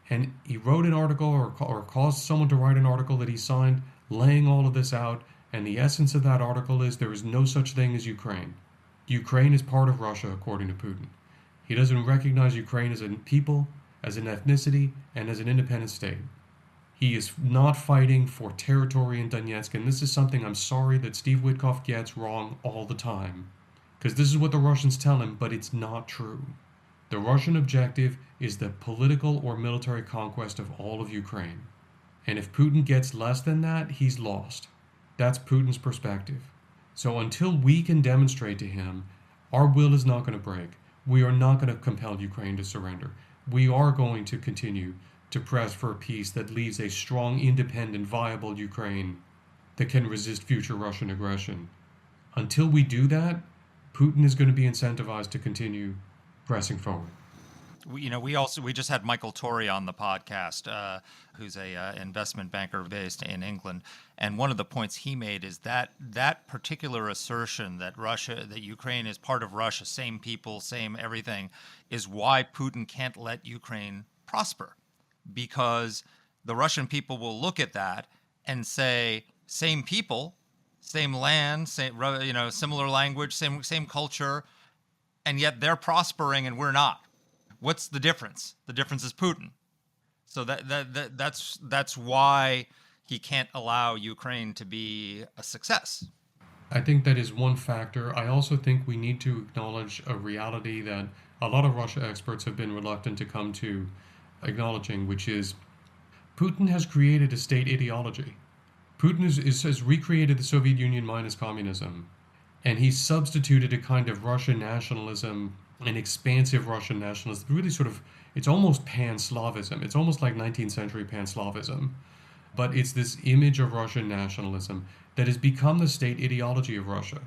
And he wrote an article or caused someone to write an article that he signed laying all of this out. And the essence of that article is there is no such thing as Ukraine. Ukraine is part of Russia, according to Putin. He doesn't recognize Ukraine as a people, as an ethnicity, and as an independent state. He is not fighting for territory in Donetsk, and this is something I'm sorry that Steve Witkoff gets wrong all the time. Because this is what the Russians tell him, but it's not true. The Russian objective is the political or military conquest of all of Ukraine. And if Putin gets less than that, he's lost. That's Putin's perspective. So until we can demonstrate to him our will is not going to break, we are not going to compel Ukraine to surrender. We are going to continue to press for a peace that leaves a strong, independent, viable Ukraine that can resist future Russian aggression. Until we do that, Putin is going to be incentivized to continue pressing forward. We just had Michael Torrey on the podcast, who's a investment banker based in England, and one of the points he made is that particular assertion that Ukraine is part of Russia, same people, same everything, is why Putin can't let Ukraine prosper, because the Russian people will look at that and say, same people, same land, similar language, same culture, and yet they're prospering and we're not. What's the difference? The difference is Putin. So that's why he can't allow Ukraine to be a success. I think that is one factor. I also think we need to acknowledge a reality that a lot of Russia experts have been reluctant to come to acknowledging, which is Putin has created a state ideology. Putin has recreated the Soviet Union minus communism, and he's substituted a kind of Russian nationalism, an expansive Russian nationalism, really it's almost pan-Slavism. It's almost like 19th century pan-Slavism. But it's this image of Russian nationalism that has become the state ideology of Russia.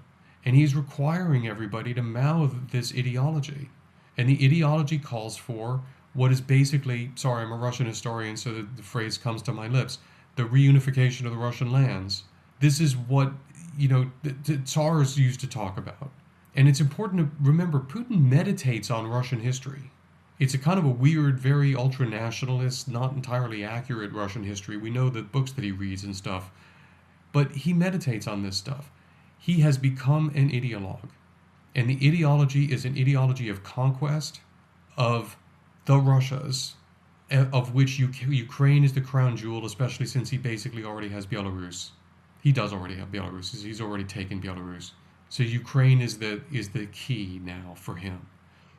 And he's requiring everybody to mouth this ideology. And the ideology calls for what is basically, sorry, I'm a Russian historian, so the phrase comes to my lips, the reunification of the Russian lands. This is what, the Tsars used to talk about. And it's important to remember, Putin meditates on Russian history. It's a kind of a weird, very ultra-nationalist, not entirely accurate Russian history. We know the books that he reads and stuff. But he meditates on this stuff. He has become an ideologue. And the ideology is an ideology of conquest, of the Russias, of which Ukraine is the crown jewel, especially since he basically already has Belarus. He does already have Belarus. He's already taken Belarus. So Ukraine is the key now for him.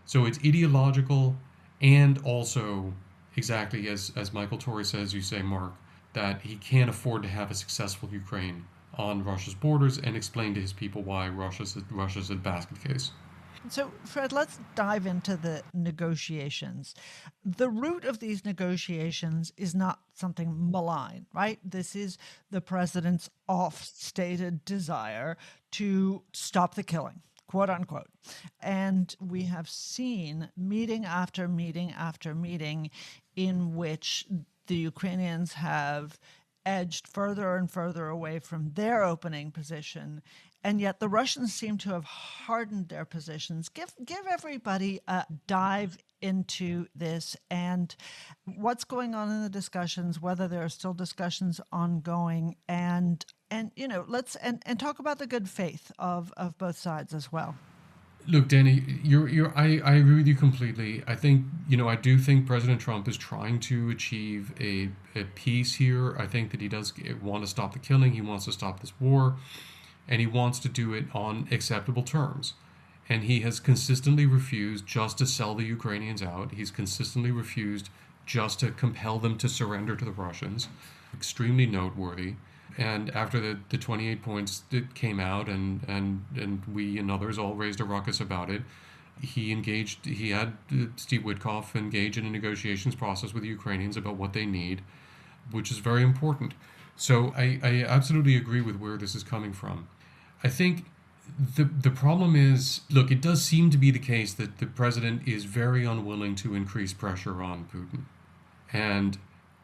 So it's ideological, And also, exactly as Michael Torrey says, you say, Mark, that he can't afford to have a successful Ukraine on Russia's borders, and explain to his people why Russia's a basket case. So, Fred, let's dive into the negotiations. The root of these negotiations is not something malign, right? This is the president's oft-stated desire to stop the killing, quote unquote. And we have seen meeting after meeting after meeting in which the Ukrainians have edged further and further away from their opening position, and yet the Russians seem to have hardened their positions. Give everybody a dive into this and what's going on in the discussions, whether there are still discussions ongoing, and let's talk about the good faith of both sides as well. Look, Danny, I agree with you completely. I think, I do think President Trump is trying to achieve a peace here. I think that he does want to stop the killing. He wants to stop this war, and he wants to do it on acceptable terms. And he has consistently refused just to sell the Ukrainians out. He's consistently refused just to compel them to surrender to the Russians. Extremely noteworthy. And after the 28 points that came out, and we and others all raised a ruckus about it, he had Steve Witkoff engage in a negotiations process with the Ukrainians about what they need, which is very important. So I absolutely agree with where this is coming from. I think the problem is, look, it does seem to be the case that the president is very unwilling to increase pressure on Putin. And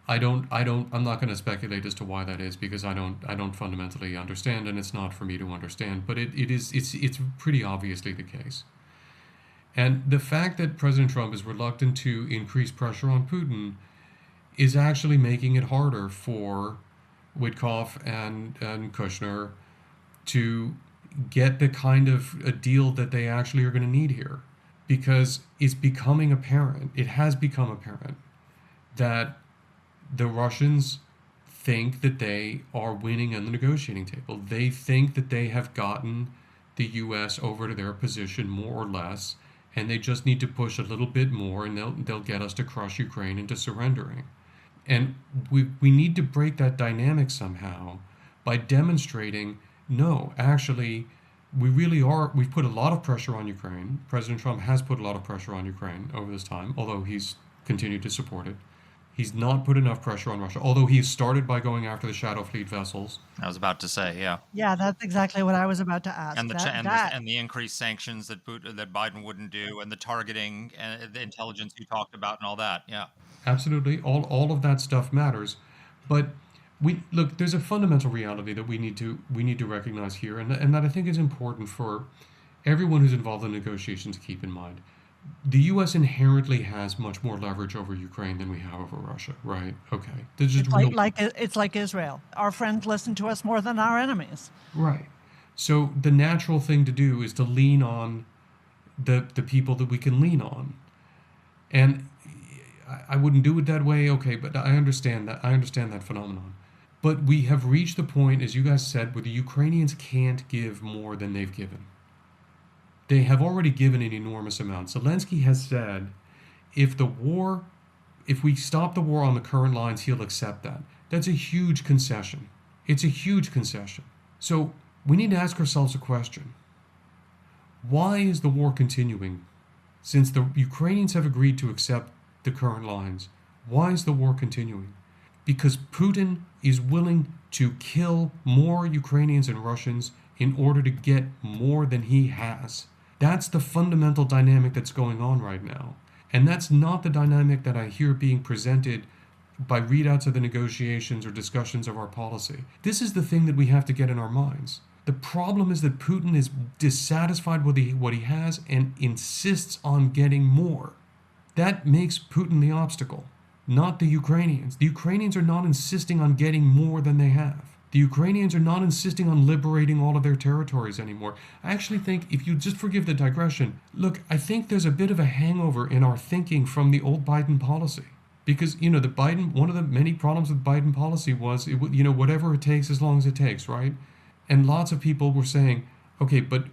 I'm not going to speculate as to why that is, because I don't fundamentally understand, and it's not for me to understand, but it's pretty obviously the case. And the fact that President Trump is reluctant to increase pressure on Putin is actually making it harder for Witkoff and Kushner to get the kind of a deal that they actually are going to need here, because it has become apparent that the Russians think that they are winning on the negotiating table. They think that they have gotten the U.S. over to their position more or less, and they just need to push a little bit more, and they'll get us to crush Ukraine into surrendering. And we need to break that dynamic somehow by demonstrating, no, actually, we've put a lot of pressure on Ukraine. President Trump has put a lot of pressure on Ukraine over this time, although he's continued to support it. He's not put enough pressure on Russia, although he started by going after the Shadow Fleet vessels. I was about to say, yeah. Yeah, that's exactly what I was about to ask. And the increased sanctions that Biden wouldn't do, and the targeting and the intelligence you talked about, and all that, yeah. Absolutely, all of that stuff matters, but there's a fundamental reality that we need to recognize here, and that I think is important for everyone who's involved in negotiations to keep in mind. The U.S. inherently has much more leverage over Ukraine than we have over Russia, right? Okay. It's like Israel. Our friends listen to us more than our enemies. Right. So the natural thing to do is to lean on the people that we can lean on. And I wouldn't do it that way, okay, but I understand that phenomenon. But we have reached the point, as you guys said, where the Ukrainians can't give more than they've given. They have already given an enormous amount. Zelensky has said, if we stop the war on the current lines, he'll accept that. That's a huge concession. It's a huge concession. So we need to ask ourselves a question. Why is the war continuing? Since the Ukrainians have agreed to accept the current lines, why is the war continuing? Because Putin is willing to kill more Ukrainians and Russians in order to get more than he has. That's the fundamental dynamic that's going on right now. And that's not the dynamic that I hear being presented by readouts of the negotiations or discussions of our policy. This is the thing that we have to get in our minds. The problem is that Putin is dissatisfied with what he has and insists on getting more. That makes Putin the obstacle, not the Ukrainians. The Ukrainians are not insisting on getting more than they have. The Ukrainians are not insisting on liberating all of their territories anymore. I actually think, if you just forgive the digression, look, I think there's a bit of a hangover in our thinking from the old Biden policy. Because, one of the many problems with Biden policy was, whatever it takes as long as it takes, right? And lots of people were saying, okay, but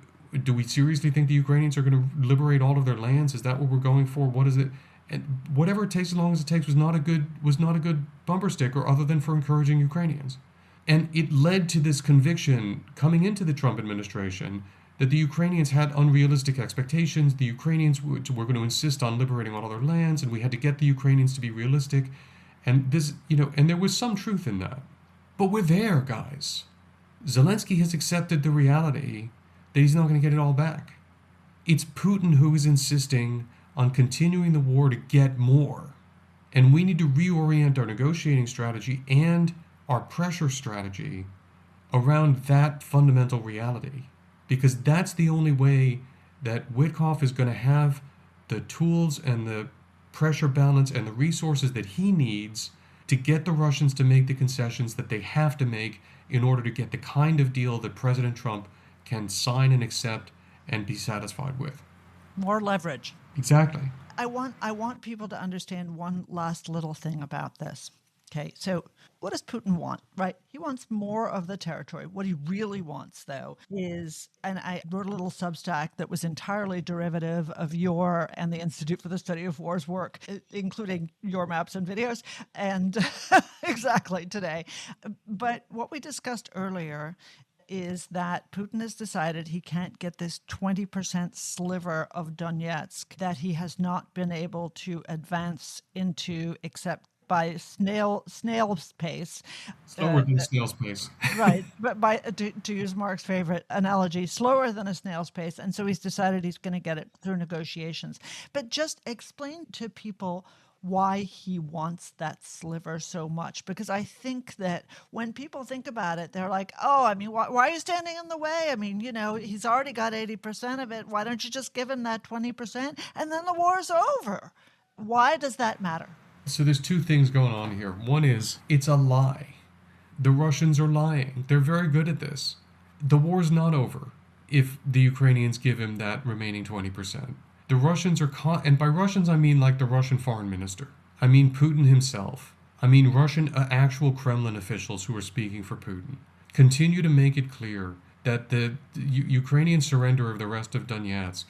do we seriously think the Ukrainians are going to liberate all of their lands? Is that what we're going for? What is it? And whatever it takes, as long as it takes, was not a good bumper sticker, other than for encouraging Ukrainians. And it led to this conviction coming into the Trump administration that the Ukrainians had unrealistic expectations. The Ukrainians were going to insist on liberating all their lands, and we had to get the Ukrainians to be realistic. And this, and there was some truth in that. But we're there, guys. Zelensky has accepted the reality that he's not going to get it all back. It's Putin who is insisting on continuing the war to get more. And we need to reorient our negotiating strategy and our pressure strategy around that fundamental reality. Because that's the only way that Witkoff is going to have the tools and the pressure balance and the resources that he needs to get the Russians to make the concessions that they have to make in order to get the kind of deal that President Trump can sign and accept and be satisfied with. More leverage. Exactly. I want people to understand one last little thing about this. Okay, so what does Putin want, right? He wants more of the territory. What he really wants, though, is, and I wrote a little Substack that was entirely derivative of your and the Institute for the Study of War's work, including your maps and videos, and exactly today. But what we discussed earlier is that Putin has decided he can't get this 20% sliver of Donetsk that he has not been able to advance into except by snail's pace. Slower than snail's pace. Right. But to use Mark's favorite analogy, slower than a snail's pace. And so he's decided he's going to get it through negotiations. But just explain to people why he wants that sliver so much. Because I think that when people think about it, they're like, oh, I mean, why are you standing in the way? I mean, he's already got 80% of it. Why don't you just give him that 20%? And then the war's over. Why does that matter? So there's two things going on here. One is, it's a lie. The Russians are lying. They're very good at this. The war's not over if the Ukrainians give him that remaining 20%. The Russians are and by Russians I mean like the Russian foreign minister. I mean Putin himself. I mean Russian actual Kremlin officials who are speaking for Putin. Continue to make it clear that the Ukrainian surrender of the rest of Donetsk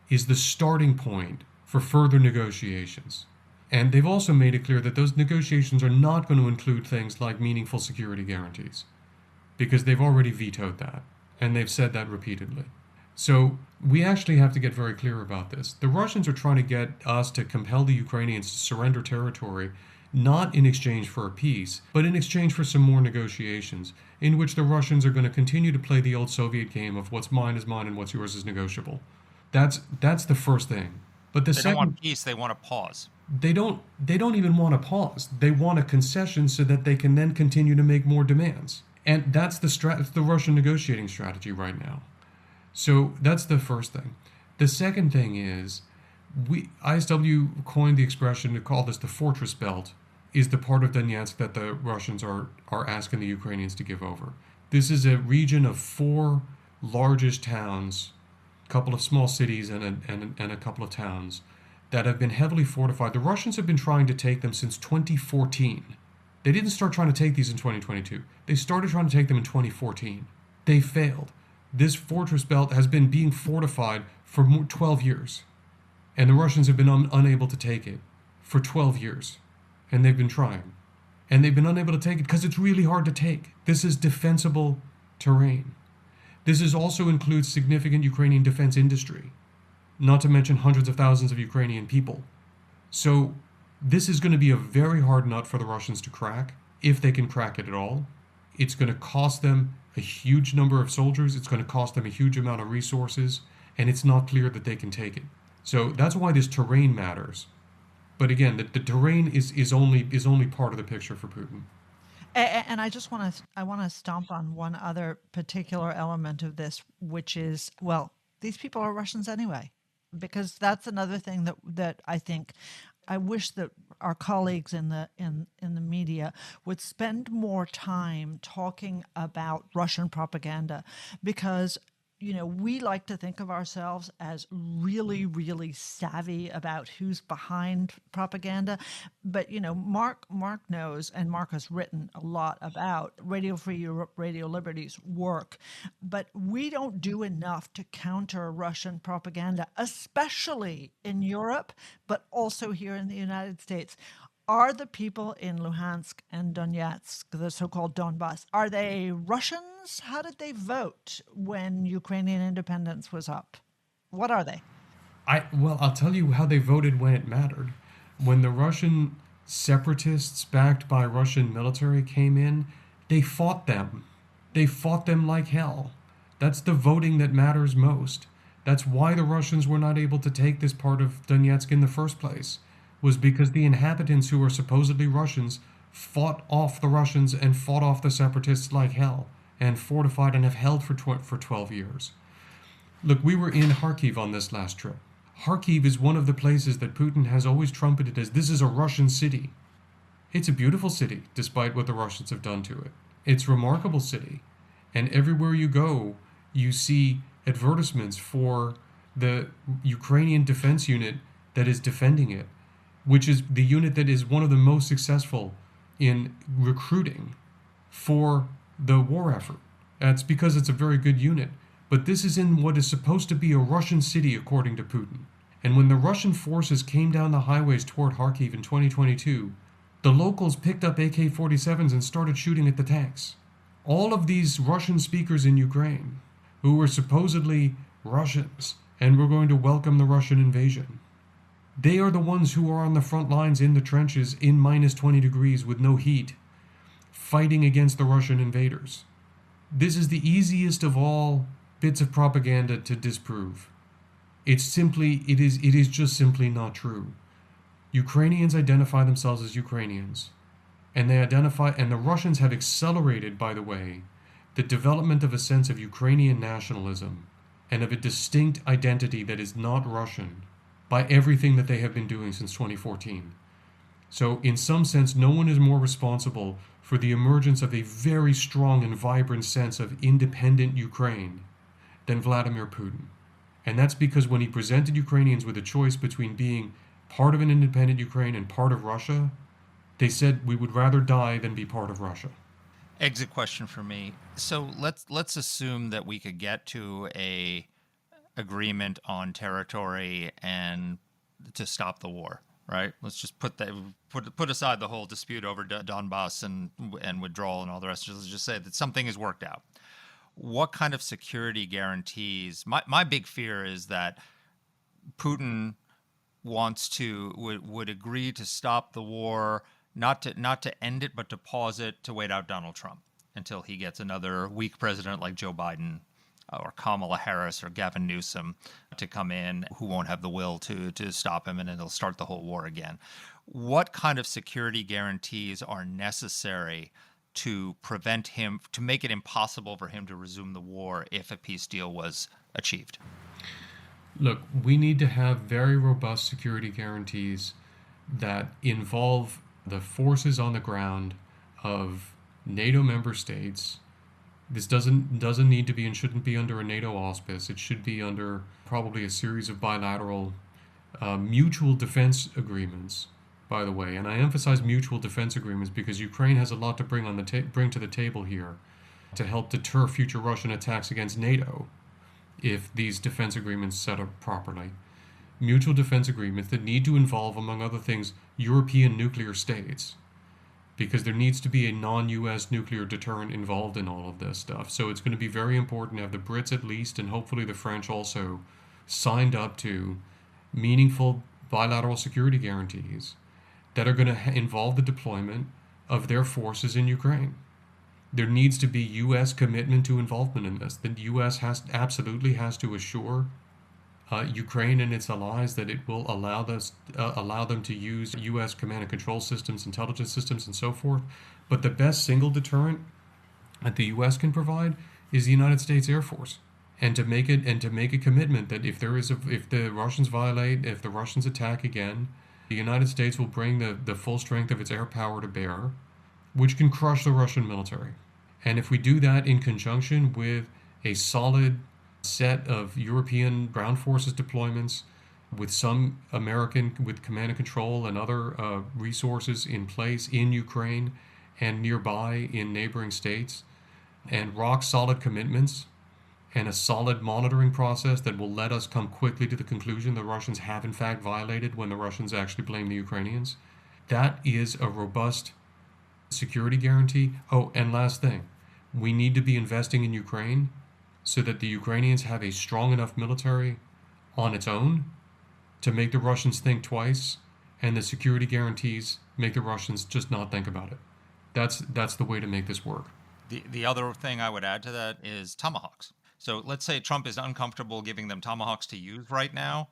is the starting point for further negotiations. And they've also made it clear that those negotiations are not going to include things like meaningful security guarantees, because they've already vetoed that, and they've said that repeatedly. So we actually have to get very clear about this. The Russians are trying to get us to compel the Ukrainians to surrender territory, not in exchange for a peace, but in exchange for some more negotiations, in which the Russians are going to continue to play the old Soviet game of what's mine is mine and what's yours is negotiable. That's the first thing. But the second, they don't want peace, they want a pause. They don't even want a pause. They want a concession so that they can then continue to make more demands. And that's the Russian negotiating strategy right now. So that's the first thing. The second thing is, ISW coined the expression to call this the fortress belt, is the part of Donetsk that the Russians are asking the Ukrainians to give over. This is a region of 4 largest towns, a couple of small cities and a couple of towns that have been heavily fortified. The Russians have been trying to take them since 2014. They didn't start trying to take these in 2022. They started trying to take them in 2014. They failed. This fortress belt has been being fortified for 12 years. And the Russians have been unable to take it for 12 years. And they've been trying. And they've been unable to take it because it's really hard to take. This is defensible terrain. This also includes significant Ukrainian defense industry, not to mention hundreds of thousands of Ukrainian people. So this is going to be a very hard nut for the Russians to crack, if they can crack it at all. It's going to cost them a huge number of soldiers. It's going to cost them a huge amount of resources, and it's not clear that they can take it. So that's why this terrain matters. But again, the terrain is only part of the picture for Putin. And I just want to stomp on one other particular element of this, which is, well, these people are Russians anyway, because that's another thing that I think I wish that our colleagues in the media would spend more time talking about Russian propaganda, because we like to think of ourselves as really, really savvy about who's behind propaganda. But, Mark knows, and Mark has written a lot about Radio Free Europe, Radio Liberty's work. But we don't do enough to counter Russian propaganda, especially in Europe, but also here in the United States. Are the people in Luhansk and Donetsk, the so-called Donbass, are they Russians? How did they vote when Ukrainian independence was up? What are they? Well, I'll tell you how they voted when it mattered. When the Russian separatists backed by Russian military came in, they fought them. They fought them like hell. That's the voting that matters most. That's why the Russians were not able to take this part of Donetsk in the first place, was because the inhabitants who were supposedly Russians fought off the Russians and fought off the separatists like hell and fortified and have held for 12 years. Look, we were in Kharkiv on this last trip. Kharkiv is one of the places that Putin has always trumpeted as this is a Russian city. It's a beautiful city, despite what the Russians have done to it. It's a remarkable city. And everywhere you go, you see advertisements for the Ukrainian defense unit that is defending it, which is the unit that is one of the most successful in recruiting for the war effort. That's because it's a very good unit. But this is in what is supposed to be a Russian city, according to Putin. And when the Russian forces came down the highways toward Kharkiv in 2022, the locals picked up AK-47s and started shooting at the tanks. All of these Russian speakers in Ukraine, who were supposedly Russians and were going to welcome the Russian invasion, they are the ones who are on the front lines in the trenches in minus 20 degrees with no heat, fighting against the Russian invaders. This is the easiest of all bits of propaganda to disprove. It is just simply not true. Ukrainians identify themselves as Ukrainians, and the Russians have accelerated, by the way, the development of a sense of Ukrainian nationalism and of a distinct identity that is not Russian by everything that they have been doing since 2014. So in some sense, no one is more responsible for the emergence of a very strong and vibrant sense of independent Ukraine than Vladimir Putin. And that's because when he presented Ukrainians with a choice between being part of an independent Ukraine and part of Russia, they said we would rather die than be part of Russia. Exit question for me. So let's assume that we could get to a agreement on territory and to stop the war, right? Let's just put aside the whole dispute over Donbass and withdrawal and all the rest. Let's just say that something is worked out. What kind of security guarantees? My big fear is that Putin would agree to stop the war, not to end it, but to pause it, to wait out Donald Trump until he gets another weak president like Joe Biden or Kamala Harris or Gavin Newsom to come in, who won't have the will to stop him, and then he'll start the whole war again. What kind of security guarantees are necessary to prevent him, to make it impossible for him to resume the war if a peace deal was achieved? Look, we need to have very robust security guarantees that involve the forces on the ground of NATO member states. This doesn't need to be and shouldn't be under a NATO auspice. It should be under probably a series of bilateral mutual defense agreements, by the way. And I emphasize mutual defense agreements because Ukraine has a lot to bring to the table here to help deter future Russian attacks against NATO if these defense agreements set up properly. Mutual defense agreements that need to involve, among other things, European nuclear states, because there needs to be a non-US nuclear deterrent involved in all of this stuff. So it's going to be very important to have the Brits at least, and hopefully the French also, signed up to meaningful bilateral security guarantees that are going to involve the deployment of their forces in Ukraine. There needs to be U.S. commitment to involvement in this. The U.S. absolutely has to assure Ukraine and its allies that it will allow them to use U.S. command and control systems, intelligence systems, and so forth. But the best single deterrent that the U.S. can provide is the United States Air Force, and to make a commitment that if the Russians attack again, the United States will bring the full strength of its air power to bear, which can crush the Russian military. And if we do that in conjunction with a solid set of European ground forces deployments with some American with command and control and other resources in place in Ukraine and nearby in neighboring states, and rock solid commitments and a solid monitoring process that will let us come quickly to the conclusion the Russians have in fact violated when the Russians actually blame the Ukrainians. That is a robust security guarantee. Oh, and last thing, we need to be investing in Ukraine so that the Ukrainians have a strong enough military on its own to make the Russians think twice, and the security guarantees make the Russians just not think about it. That's the way to make this work. The other thing I would add to that is tomahawks. So let's say Trump is uncomfortable giving them tomahawks to use right now.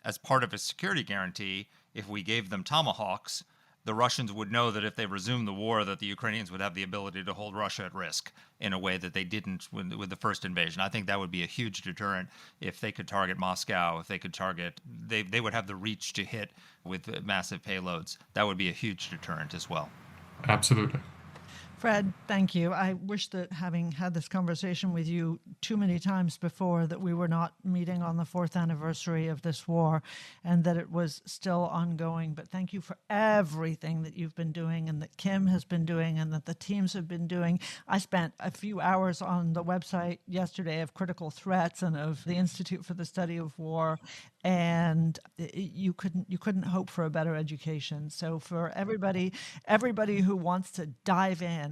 As part of his security guarantee, if we gave them tomahawks, the Russians would know that if they resumed the war, that the Ukrainians would have the ability to hold Russia at risk in a way that they didn't with the first invasion. I think that would be a huge deterrent if they could target Moscow, if they could target, they would have the reach to hit with massive payloads. That would be a huge deterrent as well. Absolutely. Fred, thank you. I wish that having had this conversation with you too many times before, that we were not meeting on the 4th anniversary of this war and that it was still ongoing. But thank you for everything that you've been doing and that Kim has been doing and that the teams have been doing. I spent a few hours on the website yesterday of Critical Threats and of the Institute for the Study of War, and you couldn't hope for a better education. So for everybody who wants to dive in,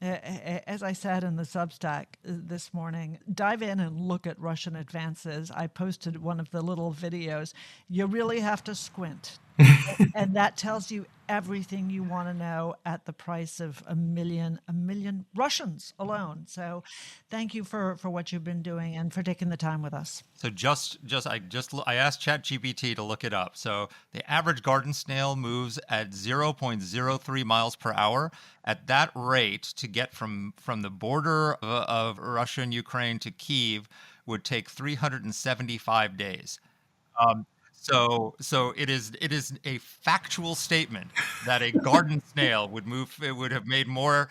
as I said in the Substack this morning, dive in and look at Russian advances. I posted one of the little videos. You really have to squint. And that tells you everything you want to know at the price of a million Russians alone. So thank you for what you've been doing and for taking the time with us. So I asked ChatGPT to look it up. So the average garden snail moves at 0.03 miles per hour. At that rate, to get from the border of Russia and Ukraine to Kyiv would take 375 days. So it is a factual statement that a garden snail would have made more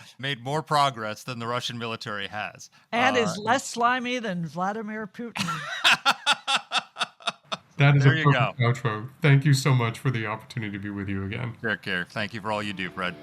progress than the Russian military has. And is less slimy than Vladimir Putin. That is There a you perfect outro. Thank you so much for the opportunity to be with you again. Take care. Thank you for all you do, Fred.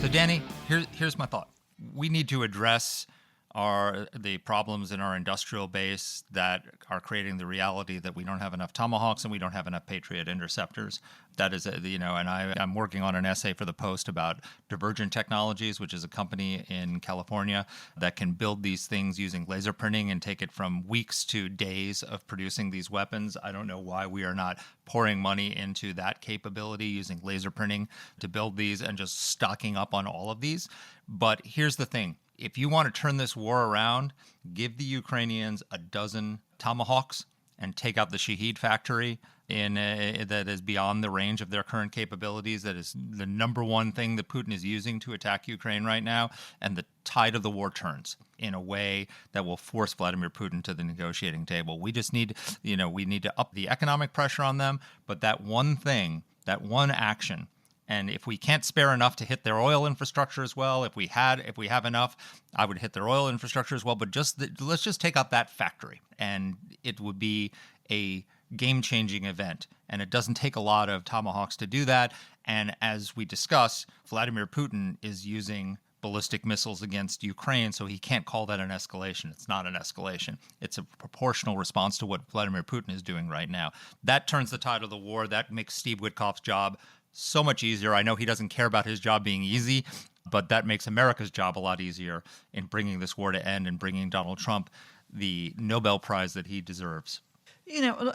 So Danny, here's my thought. We need to address the problems in our industrial base that are creating the reality that we don't have enough Tomahawks and we don't have enough Patriot interceptors. That is, and I'm working on an essay for the Post about Divergent Technologies, which is a company in California that can build these things using laser printing and take it from weeks to days of producing these weapons. I don't know why we are not pouring money into that capability using laser printing to build these and just stocking up on all of these. But here's the thing. If you want to turn this war around, give the Ukrainians a dozen Tomahawks and take out the Shahed factory that is beyond the range of their current capabilities. That is the number one thing that Putin is using to attack Ukraine right now. And the tide of the war turns in a way that will force Vladimir Putin to the negotiating table. We just need, we need to up the economic pressure on them. But that one thing, that one action, and if we can't spare enough to hit their oil infrastructure as well, if we have enough, I would hit their oil infrastructure as well. But let's just take out that factory, and it would be a game-changing event. And it doesn't take a lot of Tomahawks to do that. And as we discuss, Vladimir Putin is using ballistic missiles against Ukraine, so he can't call that an escalation. It's not an escalation. It's a proportional response to what Vladimir Putin is doing right now. That turns the tide of the war. That makes Steve Witkoff's job so much easier. I know he doesn't care about his job being easy, but that makes America's job a lot easier in bringing this war to end and bringing Donald Trump the Nobel Prize that he deserves.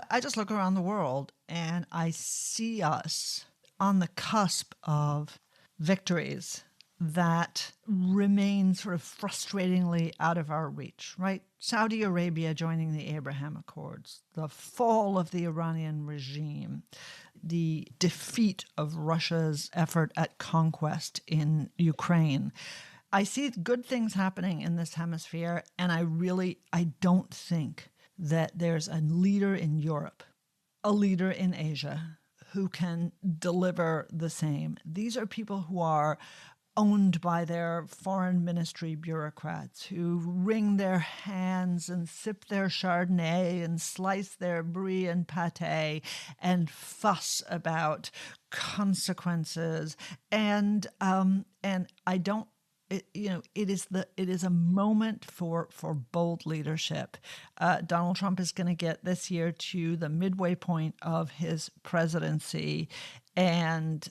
I just look around the world and I see us on the cusp of victories that remain sort of frustratingly out of our reach, right? Saudi Arabia joining the Abraham Accords, the fall of the Iranian regime, the defeat of Russia's effort at conquest in Ukraine. I see good things happening in this hemisphere, and I don't think that there's a leader in Europe, a leader in Asia who can deliver the same. These are people who are owned by their foreign ministry bureaucrats who wring their hands and sip their Chardonnay and slice their brie and pâté and fuss about consequences. And I don't. It is a moment for bold leadership. Donald Trump is going to get this year to the midway point of his presidency, and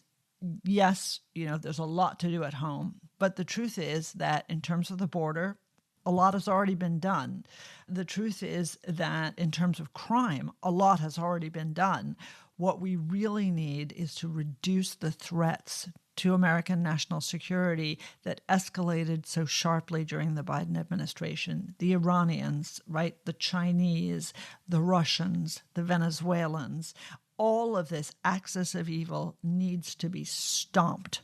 yes, there's a lot to do at home. But the truth is that in terms of the border, a lot has already been done. The truth is that in terms of crime, a lot has already been done. What we really need is to reduce the threats to American national security that escalated so sharply during the Biden administration. The Iranians, right? The Chinese, the Russians, the Venezuelans. All of this axis of evil needs to be stomped.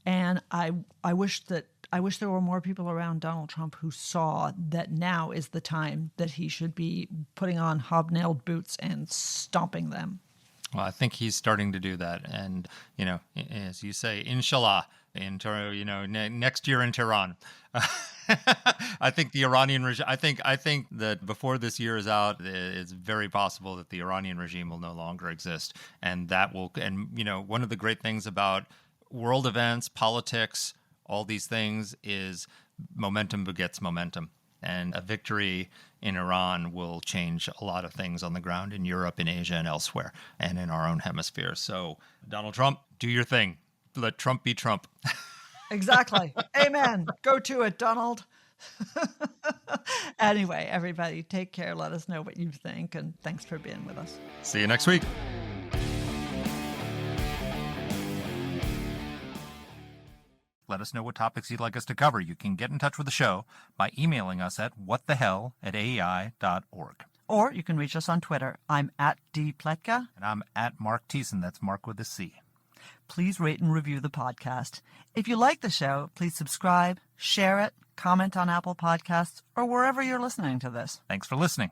And I wish there were more people around Donald Trump who saw that now is the time that he should be putting on hobnailed boots and stomping them. Well, I think he's starting to do that. And, as you say, inshallah, next year in Tehran. I think the Iranian regime, I think that before this year is out, it's very possible that the Iranian regime will no longer exist. And one of the great things about world events, politics, all these things is momentum begets momentum. And a victory in Iran will change a lot of things on the ground in Europe, in Asia, and elsewhere, and in our own hemisphere. So, Donald Trump, do your thing. Let Trump be Trump. Exactly. Amen. Go to it, Donald. Anyway, everybody, take care. Let us know what you think, and thanks for being with us. See you next week. Let us know what topics you'd like us to cover. You can get in touch with the show by emailing us at whatthehell@aei.org. Or you can reach us on Twitter. I'm at @dpletka. And I'm at Mark Thiessen. That's Mark with a C. Please rate and review the podcast. If you like the show, please subscribe, share it, comment on Apple Podcasts, or wherever you're listening to this. Thanks for listening.